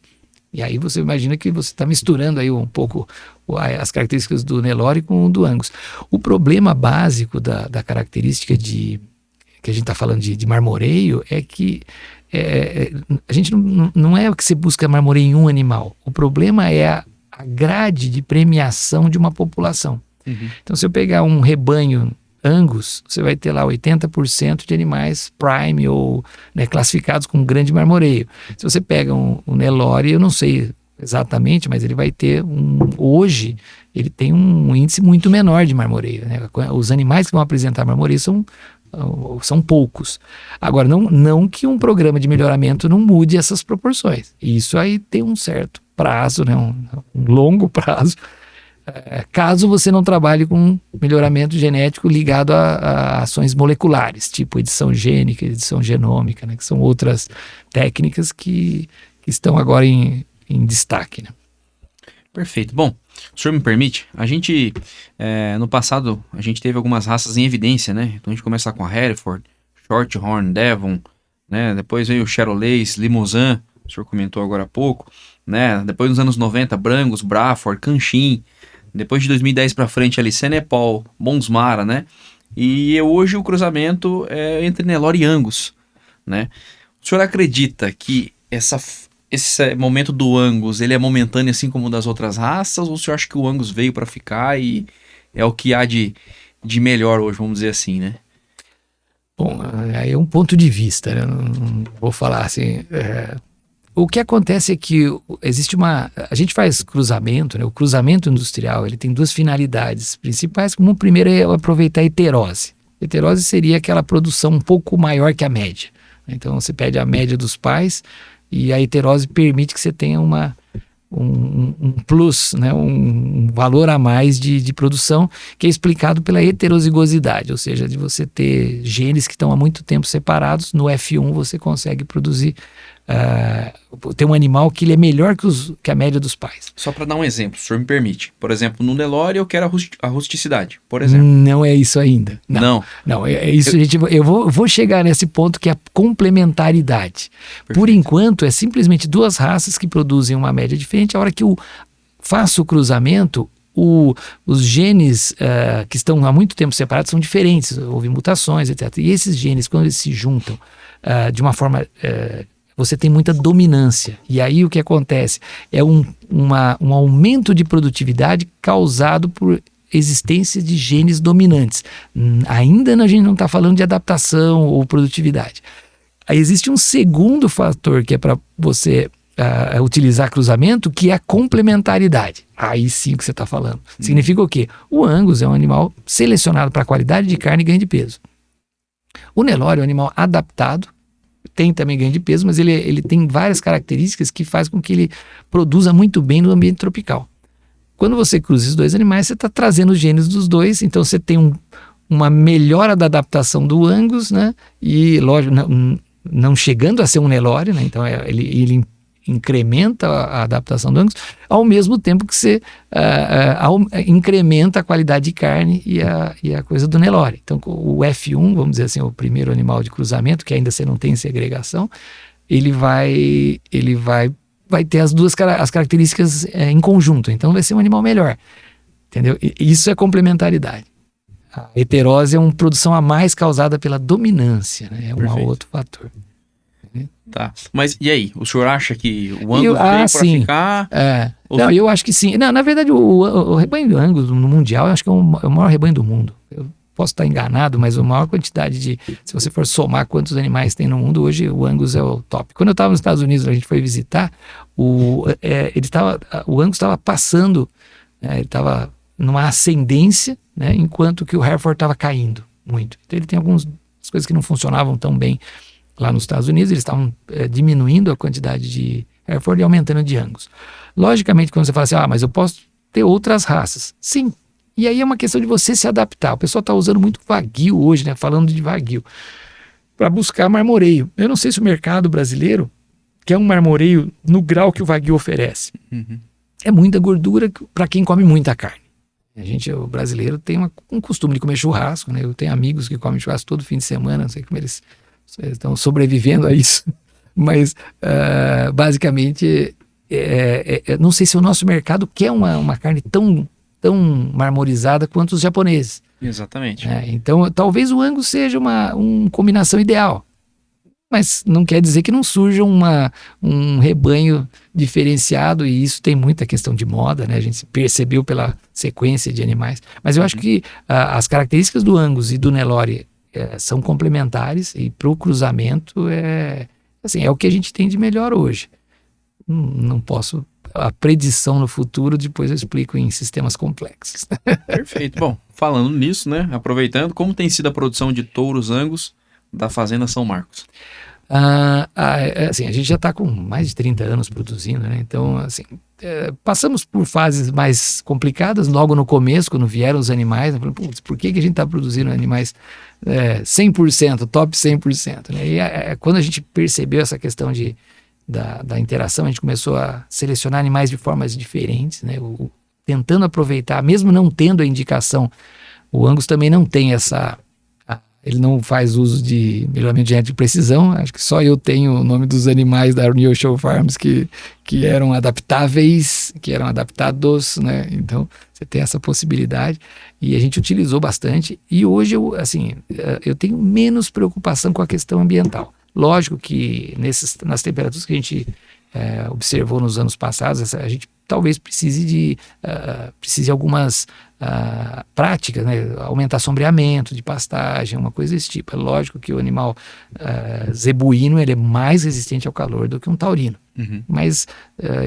E aí você imagina que você está misturando aí um pouco as características do Nelore com o do Angus. O problema básico da característica que a gente está falando de marmoreio é que a gente não é o que você busca marmoreio em um animal. O problema é a grade de premiação de uma população. Então, se eu pegar um rebanho Angus, você vai ter lá 80% de animais prime ou, né, classificados com grande marmoreio. Se você pega um Nelore, eu não sei exatamente, mas ele vai ter hoje ele tem um índice muito menor de marmoreio, né? Os animais que vão apresentar marmoreio são poucos. Agora, não que um programa de melhoramento não mude essas proporções. Isso aí tem um certo prazo, né? um longo prazo, caso você não trabalhe com melhoramento genético ligado a ações moleculares, tipo edição gênica, edição genômica, né? Que são outras técnicas que estão agora em destaque, né? Perfeito. Bom, o senhor me permite? A gente, no passado, a gente teve algumas raças em evidência, né? Então a gente começa com a Hereford, Shorthorn, Devon, né? Depois veio o Charolais, Limousin, o senhor comentou agora há pouco, né? Depois nos anos 90, Brangus, Braford, Canchin. Depois de 2010 para frente ali, Senepol, Bonsmara, né? E hoje o cruzamento é entre Nelore e Angus, né? O senhor acredita que esse momento do Angus, ele é momentâneo assim como o das outras raças, ou o senhor acha que o Angus veio para ficar e é o que há de melhor hoje, vamos dizer assim, né? Bom, aí é um ponto de vista, né? Não vou falar assim. O que acontece é que a gente faz cruzamento, né? O cruzamento industrial, ele tem duas finalidades principais. Como o primeiro é aproveitar a heterose. Heterose seria aquela produção um pouco maior que a média. Então você pede a média dos pais e a heterose permite que você tenha um plus, né? Um valor a mais de produção, que é explicado pela heterozigosidade, ou seja, de você ter genes que estão há muito tempo separados. No F1 você consegue produzir ter um animal que ele é melhor que a média dos pais. Só para dar um exemplo, se o senhor me permite. Por exemplo, no Nelore eu quero a rusticidade, por exemplo. Não é isso ainda. Não, é isso. Eu vou chegar nesse ponto que é a complementaridade. Perfeito. Por enquanto, é simplesmente duas raças que produzem uma média diferente. A hora que eu faço o cruzamento, os genes que estão há muito tempo separados são diferentes. Houve mutações, etc. E esses genes, quando eles se juntam de uma forma... você tem muita dominância. E aí o que acontece? É um aumento de produtividade causado por existência de genes dominantes. Ainda a gente não está falando de adaptação ou produtividade. Aí existe um segundo fator que é para você utilizar cruzamento, que é a complementaridade. Aí sim que você está falando. Significa o quê? O Angus é um animal selecionado para qualidade de carne e ganho de peso. O Nelore é um animal adaptado, tem também ganho de peso, mas ele tem várias características que fazem com que ele produza muito bem no ambiente tropical. Quando você cruza esses dois animais, você está trazendo os genes dos dois, então você tem uma melhora da adaptação do Angus, né? E, lógico, não chegando a ser um Nelore, né? Então ele incrementa a adaptação do Angus, ao mesmo tempo que você incrementa a qualidade de carne e a coisa do Nelore. Então o F1, vamos dizer assim, o primeiro animal de cruzamento, que ainda você não tem segregação, ele vai ter as características em conjunto, então vai ser um animal melhor, entendeu? E isso é complementaridade. A heterose é uma produção a mais causada pela dominância, né? É um outro fator. Tá, mas e aí? O senhor acha que o Angus veio para ficar? Não, eu acho que sim. Não, na verdade, o rebanho do Angus no Mundial, eu acho que é o maior rebanho do mundo. Eu posso estar enganado, mas a maior quantidade se você for somar quantos animais tem no mundo, hoje o Angus é o top. Quando eu estava nos Estados Unidos, a gente foi visitar, o Angus estava passando, ele estava numa ascendência, né, enquanto que o Hereford estava caindo muito. Então ele tem algumas coisas que não funcionavam tão bem lá nos Estados Unidos, eles estavam diminuindo a quantidade de Hereford e aumentando de Angus. Logicamente, quando você fala assim, mas eu posso ter outras raças. Sim. E aí é uma questão de você se adaptar. O pessoal está usando muito Wagyu hoje, né? Falando de Wagyu, para buscar marmoreio. Eu não sei se o mercado brasileiro quer um marmoreio no grau que o Wagyu oferece. Uhum. É muita gordura para quem come muita carne. O brasileiro tem um costume de comer churrasco, né? Eu tenho amigos que comem churrasco todo fim de semana, não sei como eles estão sobrevivendo a isso, mas basicamente não sei se o nosso mercado quer uma carne tão marmorizada quanto os japoneses. Exatamente. Então talvez o Angus seja uma combinação ideal. mas não quer dizer que não surja um rebanho diferenciado, e isso tem muita questão de moda, né? A gente percebeu pela sequência de animais. Mas eu acho que as características do Angus e do Nelore são complementares, e para o cruzamento é o que a gente tem de melhor hoje. Não posso... A predição no futuro, depois eu explico em sistemas complexos. Perfeito. Bom, falando nisso, né? Aproveitando, como tem sido a produção de touros Angus da Fazenda São Marcos? Assim, a gente já está com mais de 30 anos produzindo, né? Então, assim, passamos por fases mais complicadas logo no começo, quando vieram os animais. Falei, putz, por que a gente está produzindo animais 100%, top 100%? Né? E quando a gente percebeu essa questão da interação, a gente começou a selecionar animais de formas diferentes, né? Tentando aproveitar, mesmo não tendo a indicação. O Angus também não tem ele não faz uso de melhoramento genético de precisão. Acho que só eu tenho o nome dos animais da New Show Farms que eram adaptáveis, que eram adaptados, né? Então, você tem essa possibilidade, e a gente utilizou bastante, e hoje eu tenho menos preocupação com a questão ambiental. Lógico que nas temperaturas que a gente observou nos anos passados, a gente talvez precise de algumas práticas, né? Aumentar sombreamento de pastagem, uma coisa desse tipo. É lógico que o animal zebuíno, ele é mais resistente ao calor do que um taurino. Uhum. Mas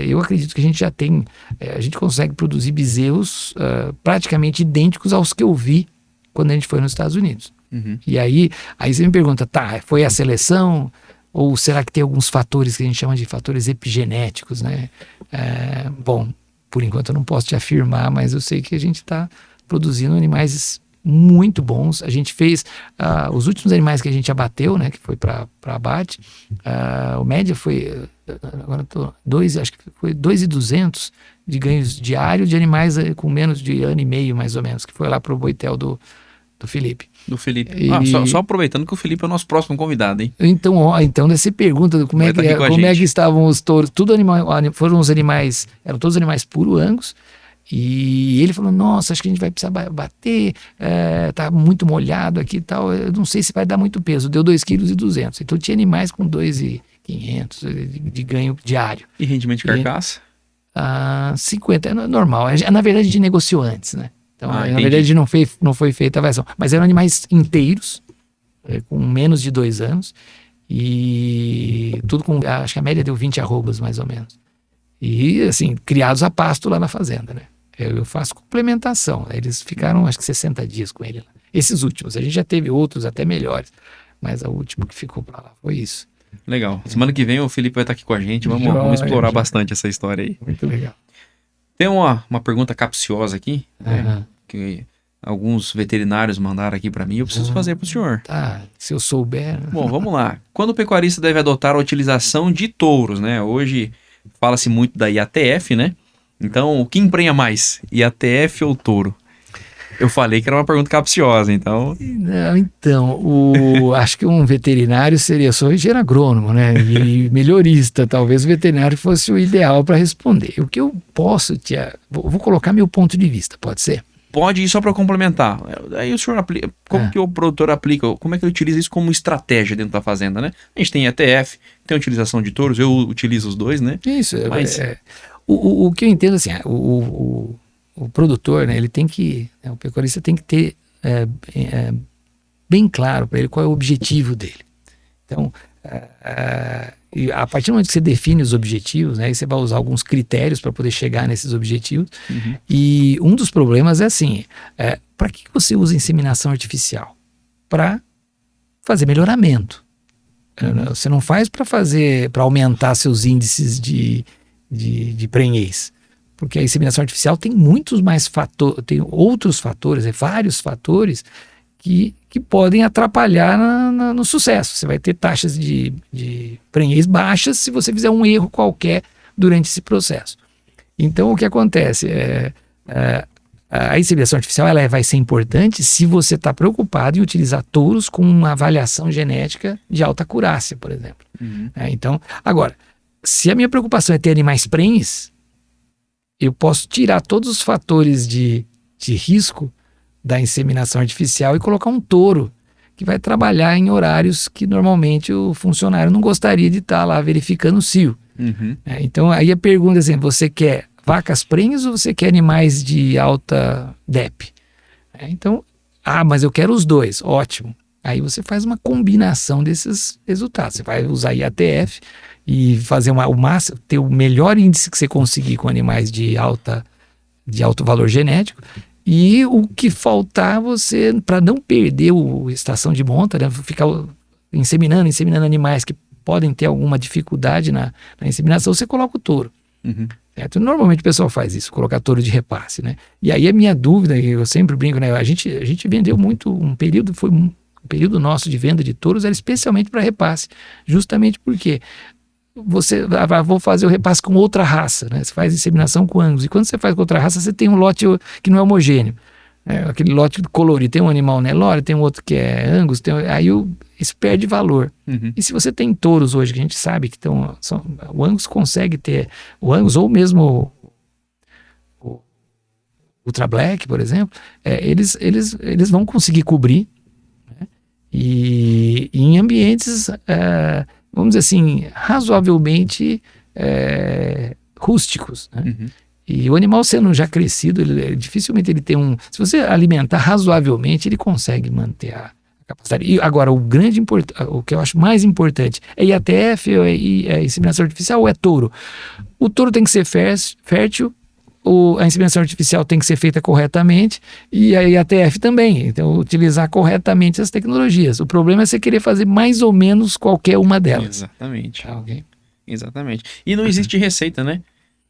eu acredito que a gente já tem, a gente consegue produzir bezerros praticamente idênticos aos que eu vi quando a gente foi nos Estados Unidos. Uhum. E aí você me pergunta, foi a seleção, ou será que tem alguns fatores que a gente chama de fatores epigenéticos, né? Bom, por enquanto eu não posso te afirmar, mas eu sei que a gente está produzindo animais muito bons. A gente fez os últimos animais que a gente abateu, né, que foi para abate, o média foi agora acho que foi 2.200 de ganhos diários de animais com menos de ano e meio, mais ou menos, que foi lá para o Boitel do Felipe. Do Felipe. Só aproveitando que o Felipe é o nosso próximo convidado, hein? Então você pergunta como é que estavam os touros. Eram todos animais puro Angus. E ele falou, nossa, acho que a gente vai precisar bater, tá muito molhado aqui e tal, eu não sei se vai dar muito peso. Deu 2,2 kg. Então tinha animais com 2,500 de ganho diário. E rendimento de carcaça? 50, é normal. Na verdade a gente negociou antes, né? Então, na entendi. verdade, não foi feita a avaliação. Mas eram animais inteiros, com menos de 2 anos, e tudo com, acho que a média deu 20 arrobas, mais ou menos. E, assim, criados a pasto lá na fazenda, né? Eu faço complementação. Eles ficaram, acho que 60 dias com ele. Esses últimos. A gente já teve outros até melhores, mas o último que ficou pra lá foi isso. Legal. Semana que vem o Felipe vai estar aqui com a gente. Vamos explorar bastante essa história aí. Muito legal. Tem uma pergunta capciosa aqui, Uhum. que alguns veterinários mandaram aqui para mim, eu preciso fazer para o senhor. Tá, se eu souber... Bom, vamos lá. Quando o pecuarista deve adotar a utilização de touros, né? Hoje fala-se muito da IATF, né? Então, o que emprenha mais? IATF ou touro? Eu falei que era uma pergunta capciosa, então... Não, então, acho que um veterinário seria só engenheiro agrônomo, né? E melhorista, talvez o veterinário fosse o ideal para responder. O que eu posso vou colocar meu ponto de vista, pode ser? Pode ir, só para complementar. Aí o senhor aplica, como que o produtor aplica, como é que ele utiliza isso como estratégia dentro da fazenda, né? A gente tem IATF, tem a utilização de touros, eu utilizo os dois, né? Isso, mas... o que eu entendo assim, o produtor, né, ele tem que, o pecuarista tem que ter bem claro para ele qual é o objetivo dele. Então, e a partir do momento que você define os objetivos, né, aí você vai usar alguns critérios para poder chegar nesses objetivos. Uhum. E um dos problemas é assim, para que você usa inseminação artificial? Para fazer melhoramento. Você não faz para aumentar seus índices de prenhez. Porque a inseminação artificial tem muitos mais fatores, tem outros fatores, vários fatores que podem atrapalhar no sucesso. Você vai ter taxas de prenhez baixas se você fizer um erro qualquer durante esse processo. Então, o que acontece? A inseminação artificial vai ser importante se você está preocupado em utilizar touros com uma avaliação genética de alta acurácia, por exemplo. Uhum. Então, agora, se a minha preocupação é ter animais prenhes, eu posso tirar todos os fatores de risco da inseminação artificial e colocar um touro que vai trabalhar em horários que normalmente o funcionário não gostaria de estar lá verificando o cio. Então aí a pergunta é assim, você quer vacas prenhes ou você quer animais de alta DEP? Então, mas eu quero os dois, ótimo. Aí você faz uma combinação desses resultados. Você vai usar IATF e fazer ter o melhor índice que você conseguir com animais de alto valor genético. E o que faltar você, para não perder a estação de monta, né, ficar inseminando animais que podem ter alguma dificuldade na inseminação, você coloca o touro. Certo? Normalmente o pessoal faz isso, colocar touro de repasse, né? E aí a minha dúvida, eu sempre brinco, né? A gente vendeu muito, um período nosso de venda de touros era especialmente para repasse, justamente porque vou fazer o repasse com outra raça, né? Você faz inseminação com Angus, e quando você faz com outra raça, você tem um lote que não é homogêneo, aquele lote colorido, tem um animal Nelore, tem um outro que é Angus, isso perde valor. E se você tem touros hoje, que a gente sabe que o Angus consegue ter, o Angus ou mesmo o Ultra Black, por exemplo, eles vão conseguir cobrir, né? E em ambientes vamos dizer assim, razoavelmente rústicos, né? E o animal sendo já crescido, dificilmente ele tem se você alimentar razoavelmente, ele consegue manter a capacidade. E agora, o que eu acho mais importante é IATF, é inseminação artificial ou é touro? O touro tem que ser fértil, a inseminação artificial tem que ser feita corretamente e a IATF também. Então, utilizar corretamente as tecnologias. O problema é você querer fazer mais ou menos qualquer uma delas. Exatamente. Okay? Exatamente. E não existe receita, né?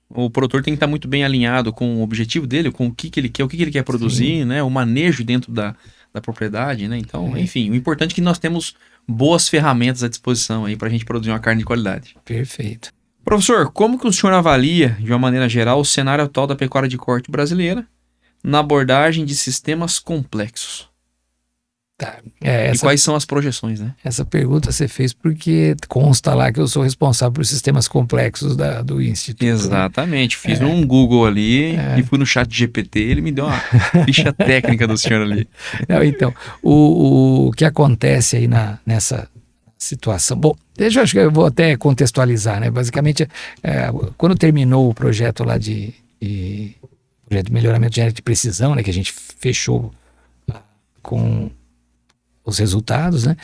O produtor tem que estar muito bem alinhado com o objetivo dele, com o que ele quer, o que ele quer produzir, né? O manejo dentro da propriedade, né? Então, enfim, o importante é que nós temos boas ferramentas à disposição aí para a gente produzir uma carne de qualidade. Perfeito. Professor, como que o senhor avalia, de uma maneira geral, o cenário atual da pecuária de corte brasileira na abordagem de sistemas complexos? Tá. E quais são as projeções, né? Essa pergunta você fez porque consta lá que eu sou responsável por sistemas complexos do Instituto. Exatamente. Fiz um Google ali e fui no chat GPT, ele me deu uma ficha técnica do senhor ali. Não, então, o que acontece aí nessa situação? Bom, acho que eu vou até contextualizar, né? Basicamente, quando terminou o projeto lá projeto de melhoramento genético de precisão, né? Que a gente fechou com os resultados, né?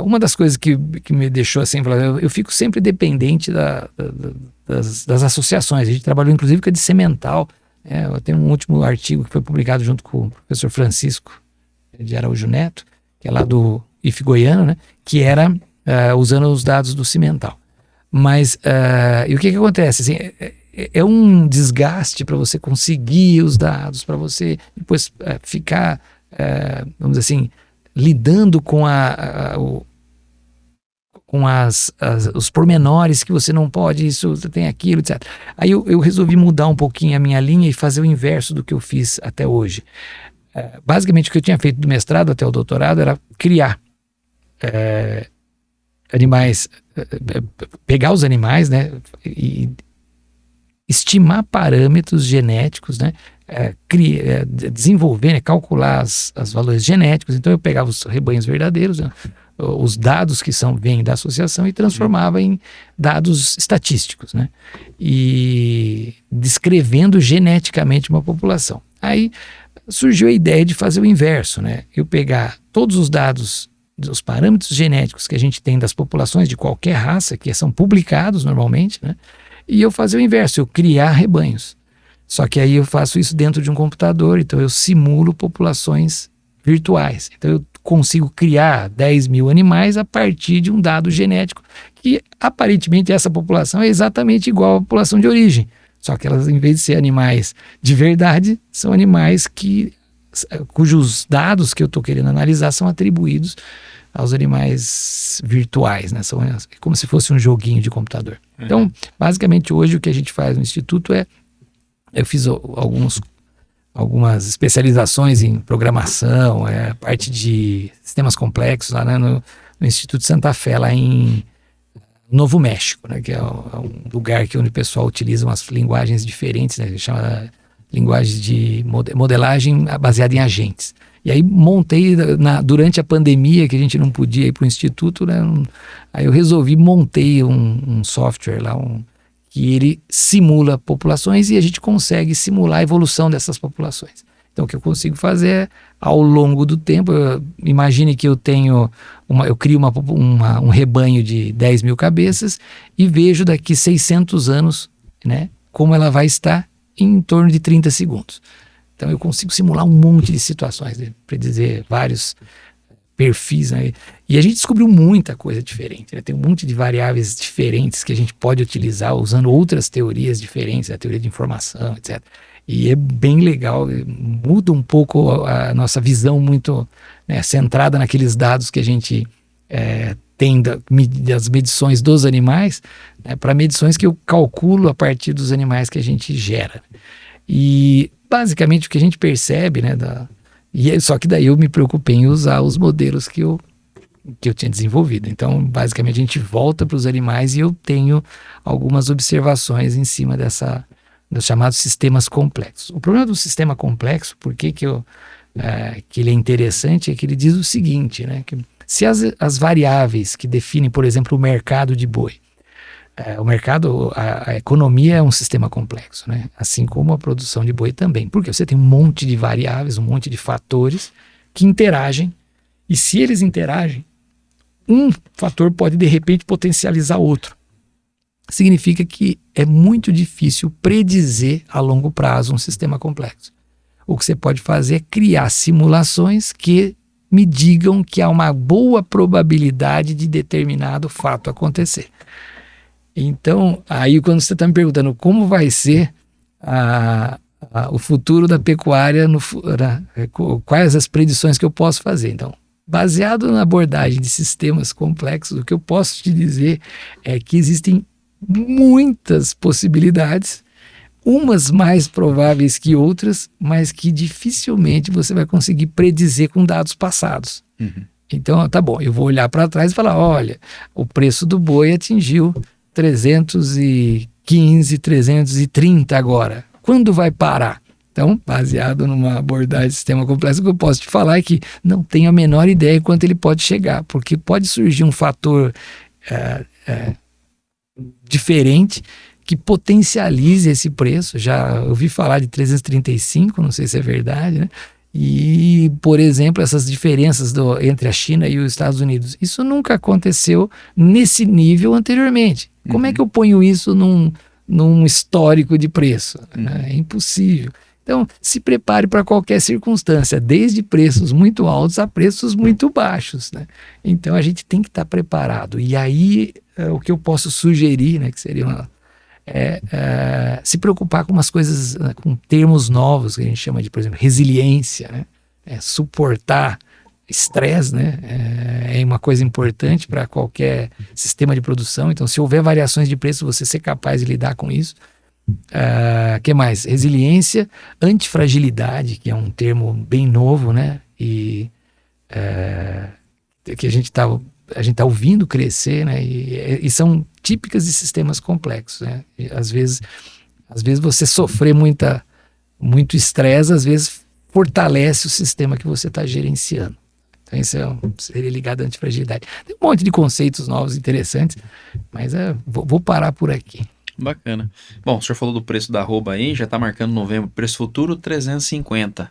Uma das coisas que me deixou assim, eu fico sempre dependente das associações. A gente trabalhou inclusive com a de semental. Eu tenho um último artigo que foi publicado junto com o professor Francisco de Araújo Neto, que é lá do IF Goiano, né? Que era usando os dados do cimental. Mas e o que acontece? Assim, é um desgaste para você conseguir os dados, para você depois ficar, vamos dizer assim, lidando com os pormenores que você não pode, isso, você tem aquilo, etc. Aí eu resolvi mudar um pouquinho a minha linha e fazer o inverso do que eu fiz até hoje. Basicamente, o que eu tinha feito do mestrado até o doutorado era criar animais, pegar os animais, né, e estimar parâmetros genéticos, né, desenvolver, né, calcular os valores genéticos. Então eu pegava os rebanhos verdadeiros, né, os dados que vêm da associação e transformava em dados estatísticos, né, e descrevendo geneticamente uma população. Aí surgiu a ideia de fazer o inverso, né, eu pegar todos os dados, os parâmetros genéticos que a gente tem das populações de qualquer raça, que são publicados normalmente, né, e eu fazer o inverso, eu criar rebanhos. Só que aí eu faço isso dentro de um computador, então eu simulo populações virtuais. Então eu consigo criar 10 mil animais a partir de um dado genético, que aparentemente essa população é exatamente igual à população de origem. Só que elas, em vez de ser animais de verdade, são animais cujos dados que eu estou querendo analisar são atribuídos aos animais virtuais, né? São como se fosse um joguinho de computador. Então, basicamente hoje o que a gente faz no Instituto eu fiz algumas especializações em programação, parte de sistemas complexos lá, né, no Instituto Santa Fé, lá em Novo México, né, que é um lugar onde o pessoal utiliza umas linguagens diferentes, né, que chama linguagem de modelagem baseada em agentes. E aí montei, durante a pandemia, que a gente não podia ir para o instituto, né, aí eu montei um software lá, que ele simula populações e a gente consegue simular a evolução dessas populações. Então, o que eu consigo fazer é, ao longo do tempo, imagine que eu crio um rebanho de 10 mil cabeças e vejo daqui 600 anos, né, como ela vai estar em torno de 30 segundos. Então, eu consigo simular um monte de situações, né, predizer vários perfis, né, e a gente descobriu muita coisa diferente, né, tem um monte de variáveis diferentes que a gente pode utilizar usando outras teorias diferentes, a teoria de informação, etc. E é bem legal, muda um pouco a nossa visão muito, né, centrada naqueles dados que a gente tem das medições dos animais, né, para medições que eu calculo a partir dos animais que a gente gera. E basicamente o que a gente percebe, né, só que daí eu me preocupei em usar os modelos que eu tinha desenvolvido. Então, basicamente, a gente volta para os animais e eu tenho algumas observações em cima dos chamados sistemas complexos. O problema do sistema complexo, por que ele é interessante, é que ele diz o seguinte, né, que se as variáveis que definem, por exemplo, o mercado de boi, a economia é um sistema complexo, né, assim como a produção de boi também, porque você tem um monte de variáveis, um monte de fatores que interagem, e se eles interagem, um fator pode de repente potencializar outro. Significa que é muito difícil predizer a longo prazo um sistema complexo. O que você pode fazer é criar simulações que me digam que há uma boa probabilidade de determinado fato acontecer. Então, aí quando você está me perguntando como vai ser o futuro da pecuária, quais as predições que eu posso fazer? Então, baseado na abordagem de sistemas complexos, o que eu posso te dizer é que existem muitas possibilidades, umas mais prováveis que outras, mas que dificilmente você vai conseguir predizer com dados passados. Uhum. Então, tá bom, eu vou olhar para trás e falar, olha, o preço do boi atingiu 315, 330 agora. Quando vai parar? Então, baseado numa abordagem de sistema complexo, o que eu posso te falar é que não tenho a menor ideia quanto ele pode chegar, porque pode surgir um fator diferente que potencialize esse preço. Já ouvi falar de 335, não sei se é verdade, né? E, por exemplo, essas diferenças entre a China e os Estados Unidos, isso nunca aconteceu nesse nível anteriormente. Como é que eu ponho isso num histórico de preço? É impossível. Então, se prepare para qualquer circunstância, desde preços muito altos a preços muito baixos, né? Então, a gente tem que estar preparado. E aí, o que eu posso sugerir, né, que seria se preocupar com umas coisas, com termos novos, que a gente chama de, por exemplo, resiliência, né? Suportar estresse, né? É uma coisa importante para qualquer sistema de produção. Então, se houver variações de preço, você ser capaz de lidar com isso. Que mais? Resiliência, antifragilidade, que é um termo bem novo, né? E que a gente tá ouvindo crescer, né? E são típicas de sistemas complexos, né? E às vezes você sofrer muito estresse, às vezes fortalece o sistema que você está gerenciando. Então isso seria ligado à antifragilidade. Tem um monte de conceitos novos interessantes, mas vou parar por aqui. Bacana. Bom, o senhor falou do preço da arroba aí, já está marcando novembro, preço futuro 350.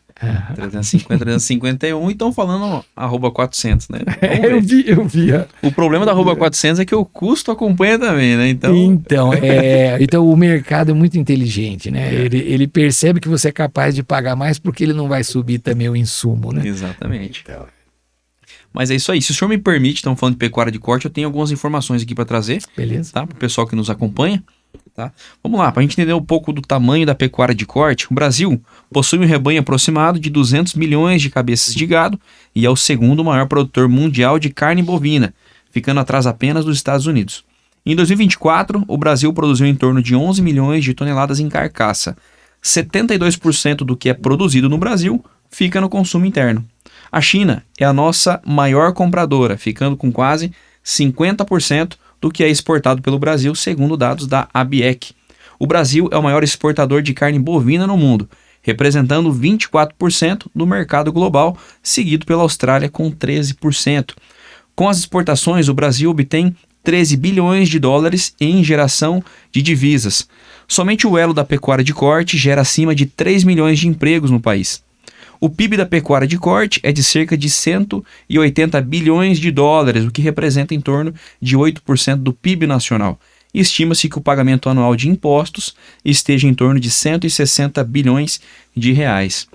350, 351 e estão falando arroba 400, né? Eu vi. O problema da arroba 400 é que o custo acompanha também, né? Então o mercado é muito inteligente, né? Ele percebe que você é capaz de pagar mais porque ele não vai subir também o insumo, né? Exatamente. Então. Mas é isso aí. Se o senhor me permite, estamos falando de pecuária de corte, eu tenho algumas informações aqui para trazer. Beleza. Tá? Para o pessoal que nos acompanha. Tá? Vamos lá, para a gente entender um pouco do tamanho da pecuária de corte, o Brasil possui um rebanho aproximado de 200 milhões de cabeças de gado e é o segundo maior produtor mundial de carne bovina, ficando atrás apenas dos Estados Unidos. Em 2024, o Brasil produziu em torno de 11 milhões de toneladas em carcaça. 72% do que é produzido no Brasil fica no consumo interno. A China é a nossa maior compradora, ficando com quase 50% do que é exportado pelo Brasil, segundo dados da ABIEC. O Brasil é o maior exportador de carne bovina no mundo representando 24% do mercado global, seguido pela Austrália com 13%. Com as exportações, o Brasil obtém 13 bilhões de dólares em geração de divisas. Somente o elo da pecuária de corte gera acima de 3 milhões de empregos no país. O PIB da pecuária de corte é de cerca de 180 bilhões de dólares, o que representa em torno de 8% do PIB nacional. Estima-se que o pagamento anual de impostos esteja em torno de 160 bilhões de reais.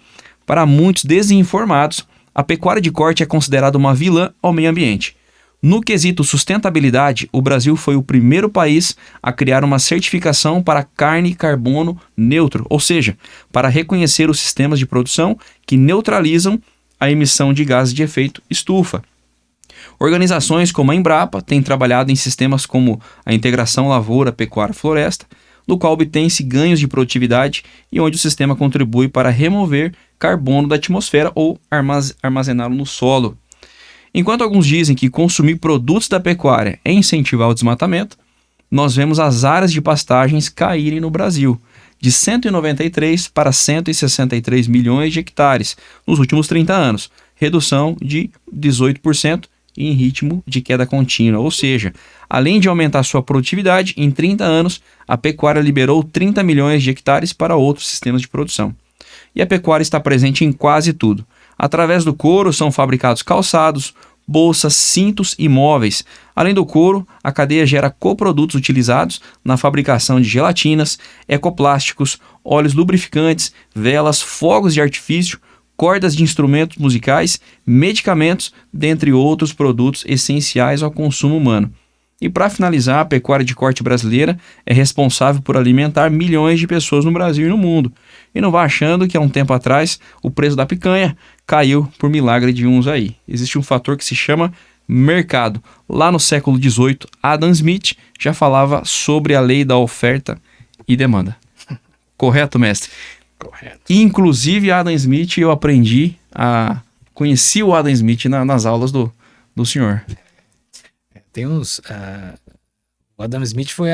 Para muitos desinformados, a pecuária de corte é considerada uma vilã ao meio ambiente. No quesito sustentabilidade, o Brasil foi o primeiro país a criar uma certificação para carne e carbono neutro, ou seja, para reconhecer os sistemas de produção que neutralizam a emissão de gases de efeito estufa. Organizações como a Embrapa têm trabalhado em sistemas como a integração lavoura-pecuária-floresta, no qual obtém-se ganhos de produtividade e onde o sistema contribui para remover carbono da atmosfera ou armazená-lo no solo. Enquanto alguns dizem que consumir produtos da pecuária é incentivar o desmatamento, nós vemos as áreas de pastagens caírem no Brasil, de 193 para 163 milhões de hectares nos últimos 30 anos, redução de 18% em ritmo de queda contínua. Ou seja, além de aumentar sua produtividade, em 30 anos, a pecuária liberou 30 milhões de hectares para outros sistemas de produção. E a pecuária está presente em quase tudo. Através do couro são fabricados calçados, bolsas, cintos e móveis. Além do couro, a cadeia gera coprodutos utilizados na fabricação de gelatinas, ecoplásticos, óleos lubrificantes, velas, fogos de artifício, cordas de instrumentos musicais, medicamentos, dentre outros produtos essenciais ao consumo humano. E para finalizar, a pecuária de corte brasileira é responsável por alimentar milhões de pessoas no Brasil e no mundo. E não vá achando que há um tempo atrás o preço da picanha caiu por milagre de uns aí. Existe um fator que se chama mercado. Lá no século XVIII, Adam Smith já falava sobre a lei da oferta e demanda. Correto, mestre? Correto. Inclusive, Adam Smith, eu conheci o Adam Smith nas aulas do senhor. Tem uns... o Adam Smith foi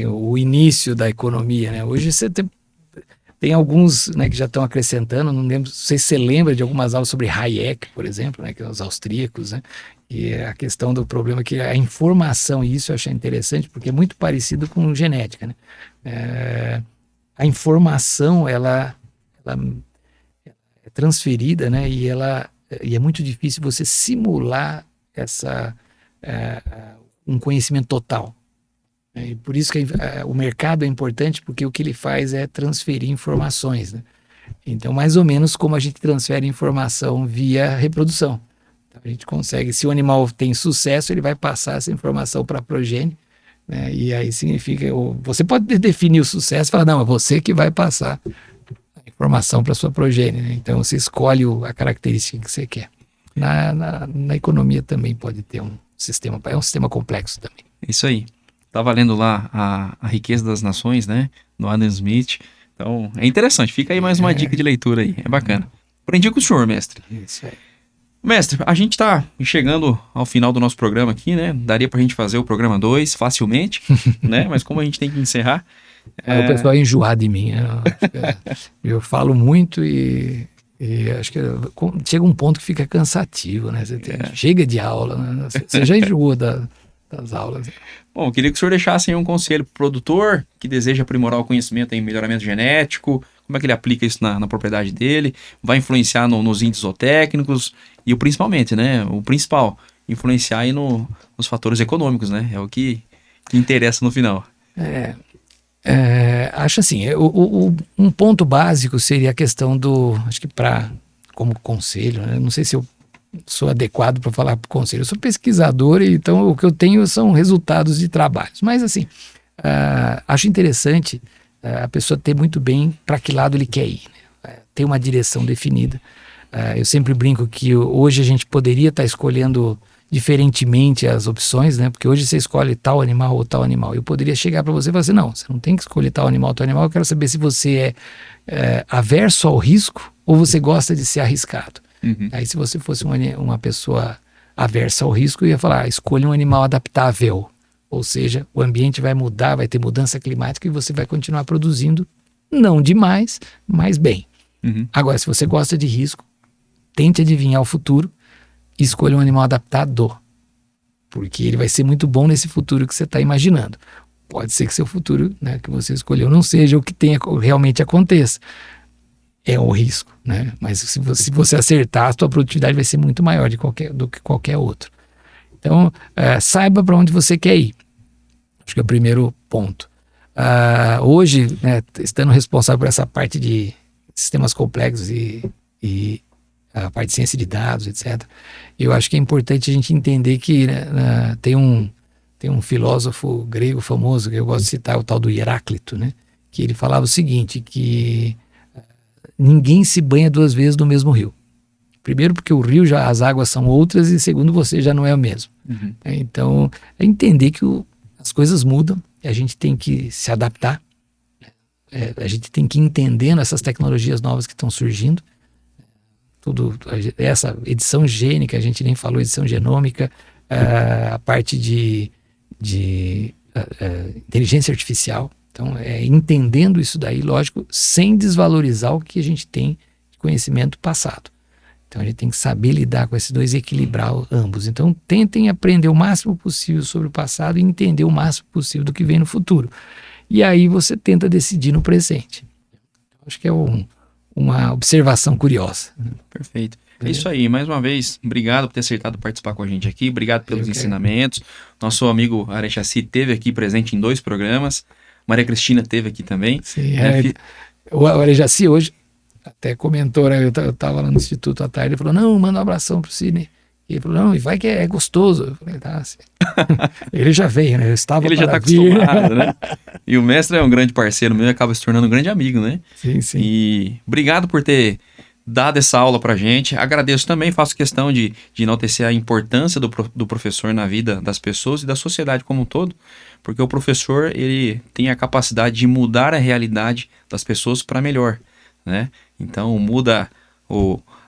o início da economia, né? Hoje você tem alguns, né, que já estão acrescentando, não lembro, não sei se você lembra de algumas aulas sobre Hayek, por exemplo, né, que são os austríacos, né? E a questão do problema que a informação, e isso eu achei interessante, porque é muito parecido com genética, né? A informação, ela é transferida, né? E é muito difícil você simular um conhecimento total. E por isso que o mercado é importante, porque o que ele faz é transferir informações, né? Então, mais ou menos como a gente transfere informação via reprodução. Então, a gente consegue, se o animal tem sucesso, ele vai passar essa informação para a progênie, né? E aí significa, você pode definir o sucesso e falar, não, é você que vai passar a informação para a sua progênie, né? Então, você escolhe a característica que você quer. Na economia também pode ter um sistema complexo também. Isso aí. Estava lendo lá a Riqueza das Nações, né? Do Adam Smith. Então, é interessante. Fica aí mais uma dica de leitura aí. É bacana. Aprendi com o senhor, mestre. Isso aí. Mestre, a gente está chegando ao final do nosso programa aqui, né? Daria pra gente fazer o programa 2 facilmente, né? Mas como a gente tem que encerrar... O pessoal é enjoado de mim. Eu falo muito e acho que chega um ponto que fica cansativo, né? Chega de aula, né? Você já enjoou das aulas. Bom, eu queria que o senhor deixasse aí um conselho para o produtor que deseja aprimorar o conhecimento em melhoramento genético, como é que ele aplica isso na propriedade dele, vai influenciar nos índices zootécnicos e principalmente, né, o principal, influenciar aí nos fatores econômicos, né, é o que interessa no final. Acho assim, um ponto básico seria a questão acho que como conselho, né, não sei se eu sou adequado para falar para o conselho. Eu sou pesquisador, então o que eu tenho são resultados de trabalhos. Mas assim, acho interessante a pessoa ter muito bem para que lado ele quer ir, né? Ter uma direção definida. Eu sempre brinco que hoje a gente poderia estar escolhendo diferentemente as opções, né? Porque hoje você escolhe tal animal ou tal animal. Eu poderia chegar para você e falar assim, não, você não tem que escolher tal animal ou tal animal, eu quero saber se você é averso ao risco ou você gosta de ser arriscado. Uhum. Aí se você fosse uma pessoa aversa ao risco, eu ia falar, escolha um animal adaptável, ou seja, o ambiente vai mudar, vai ter mudança climática e você vai continuar produzindo, não demais, mas bem. Agora, se você gosta de risco, tente adivinhar o futuro e escolha um animal adaptado, porque ele vai ser muito bom nesse futuro que você está imaginando. Pode ser que seu futuro, né, que você escolheu não seja o que realmente aconteça. É um risco, né? Mas se você acertar, a sua produtividade vai ser muito maior do que qualquer outro. Então, saiba para onde você quer ir. Acho que é o primeiro ponto. Hoje, né, estando responsável por essa parte de sistemas complexos e a parte de ciência de dados, etc., eu acho que é importante a gente entender que tem um filósofo grego famoso, que eu gosto de citar, o tal do Heráclito, né? Que ele falava o seguinte, que ninguém se banha 2 vezes no mesmo rio. Primeiro porque o rio, as águas são outras, e segundo, você já não é o mesmo. Então, é entender que as coisas mudam, e a gente tem que se adaptar, a gente tem que ir entendendo essas tecnologias novas que estão surgindo, essa edição gênica, a gente nem falou edição genômica, a parte de inteligência artificial. Então, entendendo isso daí, lógico, sem desvalorizar o que a gente tem de conhecimento passado. Então, a gente tem que saber lidar com esses dois e equilibrar ambos. Então, tentem aprender o máximo possível sobre o passado e entender o máximo possível do que vem no futuro. E aí você tenta decidir no presente. Acho que é uma observação curiosa. Perfeito. É isso aí. Mais uma vez, obrigado por ter aceitado participar com a gente aqui. Obrigado pelos ensinamentos. Nosso amigo Arechaci esteve aqui presente em 2 programas. Maria Cristina esteve aqui também. Sim, o Arechaci hoje até comentou, né? Eu estava lá no Instituto à tarde, ele falou, não, manda um abração pro Sidney. E ele falou, não, e vai que é gostoso. Eu falei, tá, assim. Ele já veio, né? Ele já está acostumado, né? E o mestre é um grande parceiro meu e acaba se tornando um grande amigo, né? Sim, sim. E obrigado por ter dado essa aula pra gente. Agradeço também, faço questão de enaltecer a importância do professor na vida das pessoas e da sociedade como um todo, porque o professor, ele tem a capacidade de mudar a realidade das pessoas para melhor, né? Então muda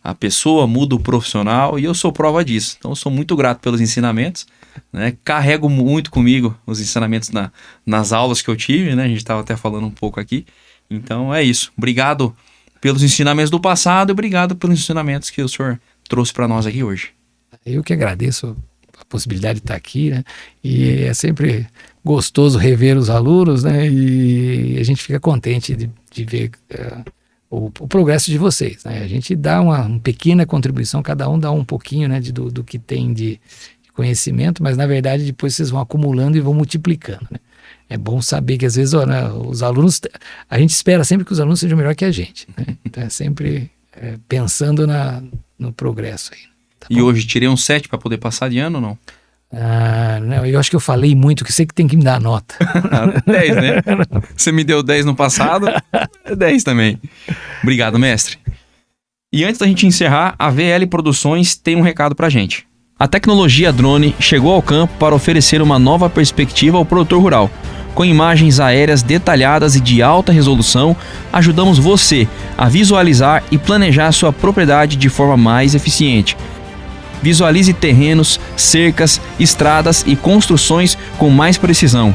a pessoa, muda o profissional, e eu sou prova disso. Então eu sou muito grato pelos ensinamentos, né? Carrego muito comigo os ensinamentos nas aulas que eu tive, né? A gente estava até falando um pouco aqui. Então é isso. Obrigado pelos ensinamentos do passado e obrigado pelos ensinamentos que o senhor trouxe para nós aqui hoje. Eu que agradeço a possibilidade de estar aqui, né? E é sempre gostoso rever os alunos, né? E a gente fica contente de ver o progresso de vocês, né? A gente dá uma pequena contribuição, cada um dá um pouquinho, né, do que tem de conhecimento, mas na verdade depois vocês vão acumulando e vão multiplicando, né? É bom saber que às vezes os alunos, a gente espera sempre que os alunos sejam melhor que a gente, né? Então é sempre pensando no progresso aí. Tá e bom? Hoje tirei um 7 para poder passar de ano ou não? Não, eu acho que eu falei muito, que você que tem que me dar nota. 10, né? Você me deu 10 no passado, 10 também. Obrigado, mestre. E antes da gente encerrar, a VL Produções tem um recado pra gente. A tecnologia drone chegou ao campo para oferecer uma nova perspectiva ao produtor rural. Com imagens aéreas detalhadas e de alta resolução, ajudamos você a visualizar e planejar sua propriedade de forma mais eficiente. Visualize terrenos, cercas, estradas e construções com mais precisão.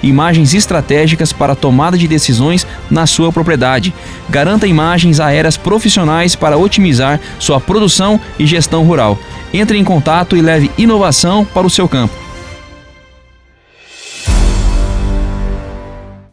Imagens estratégicas para a tomada de decisões na sua propriedade. Garanta imagens aéreas profissionais para otimizar sua produção e gestão rural. Entre em contato e leve inovação para o seu campo.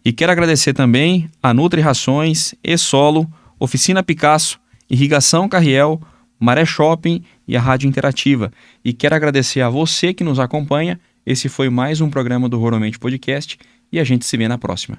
E quero agradecer também a Nutri Rações, E-Solo, Oficina Picasso, Irrigação Carriel, Maré Shopping e a Rádio Interativa. E quero agradecer a você que nos acompanha. Esse foi mais um programa do Ruralmente Podcast e a gente se vê na próxima.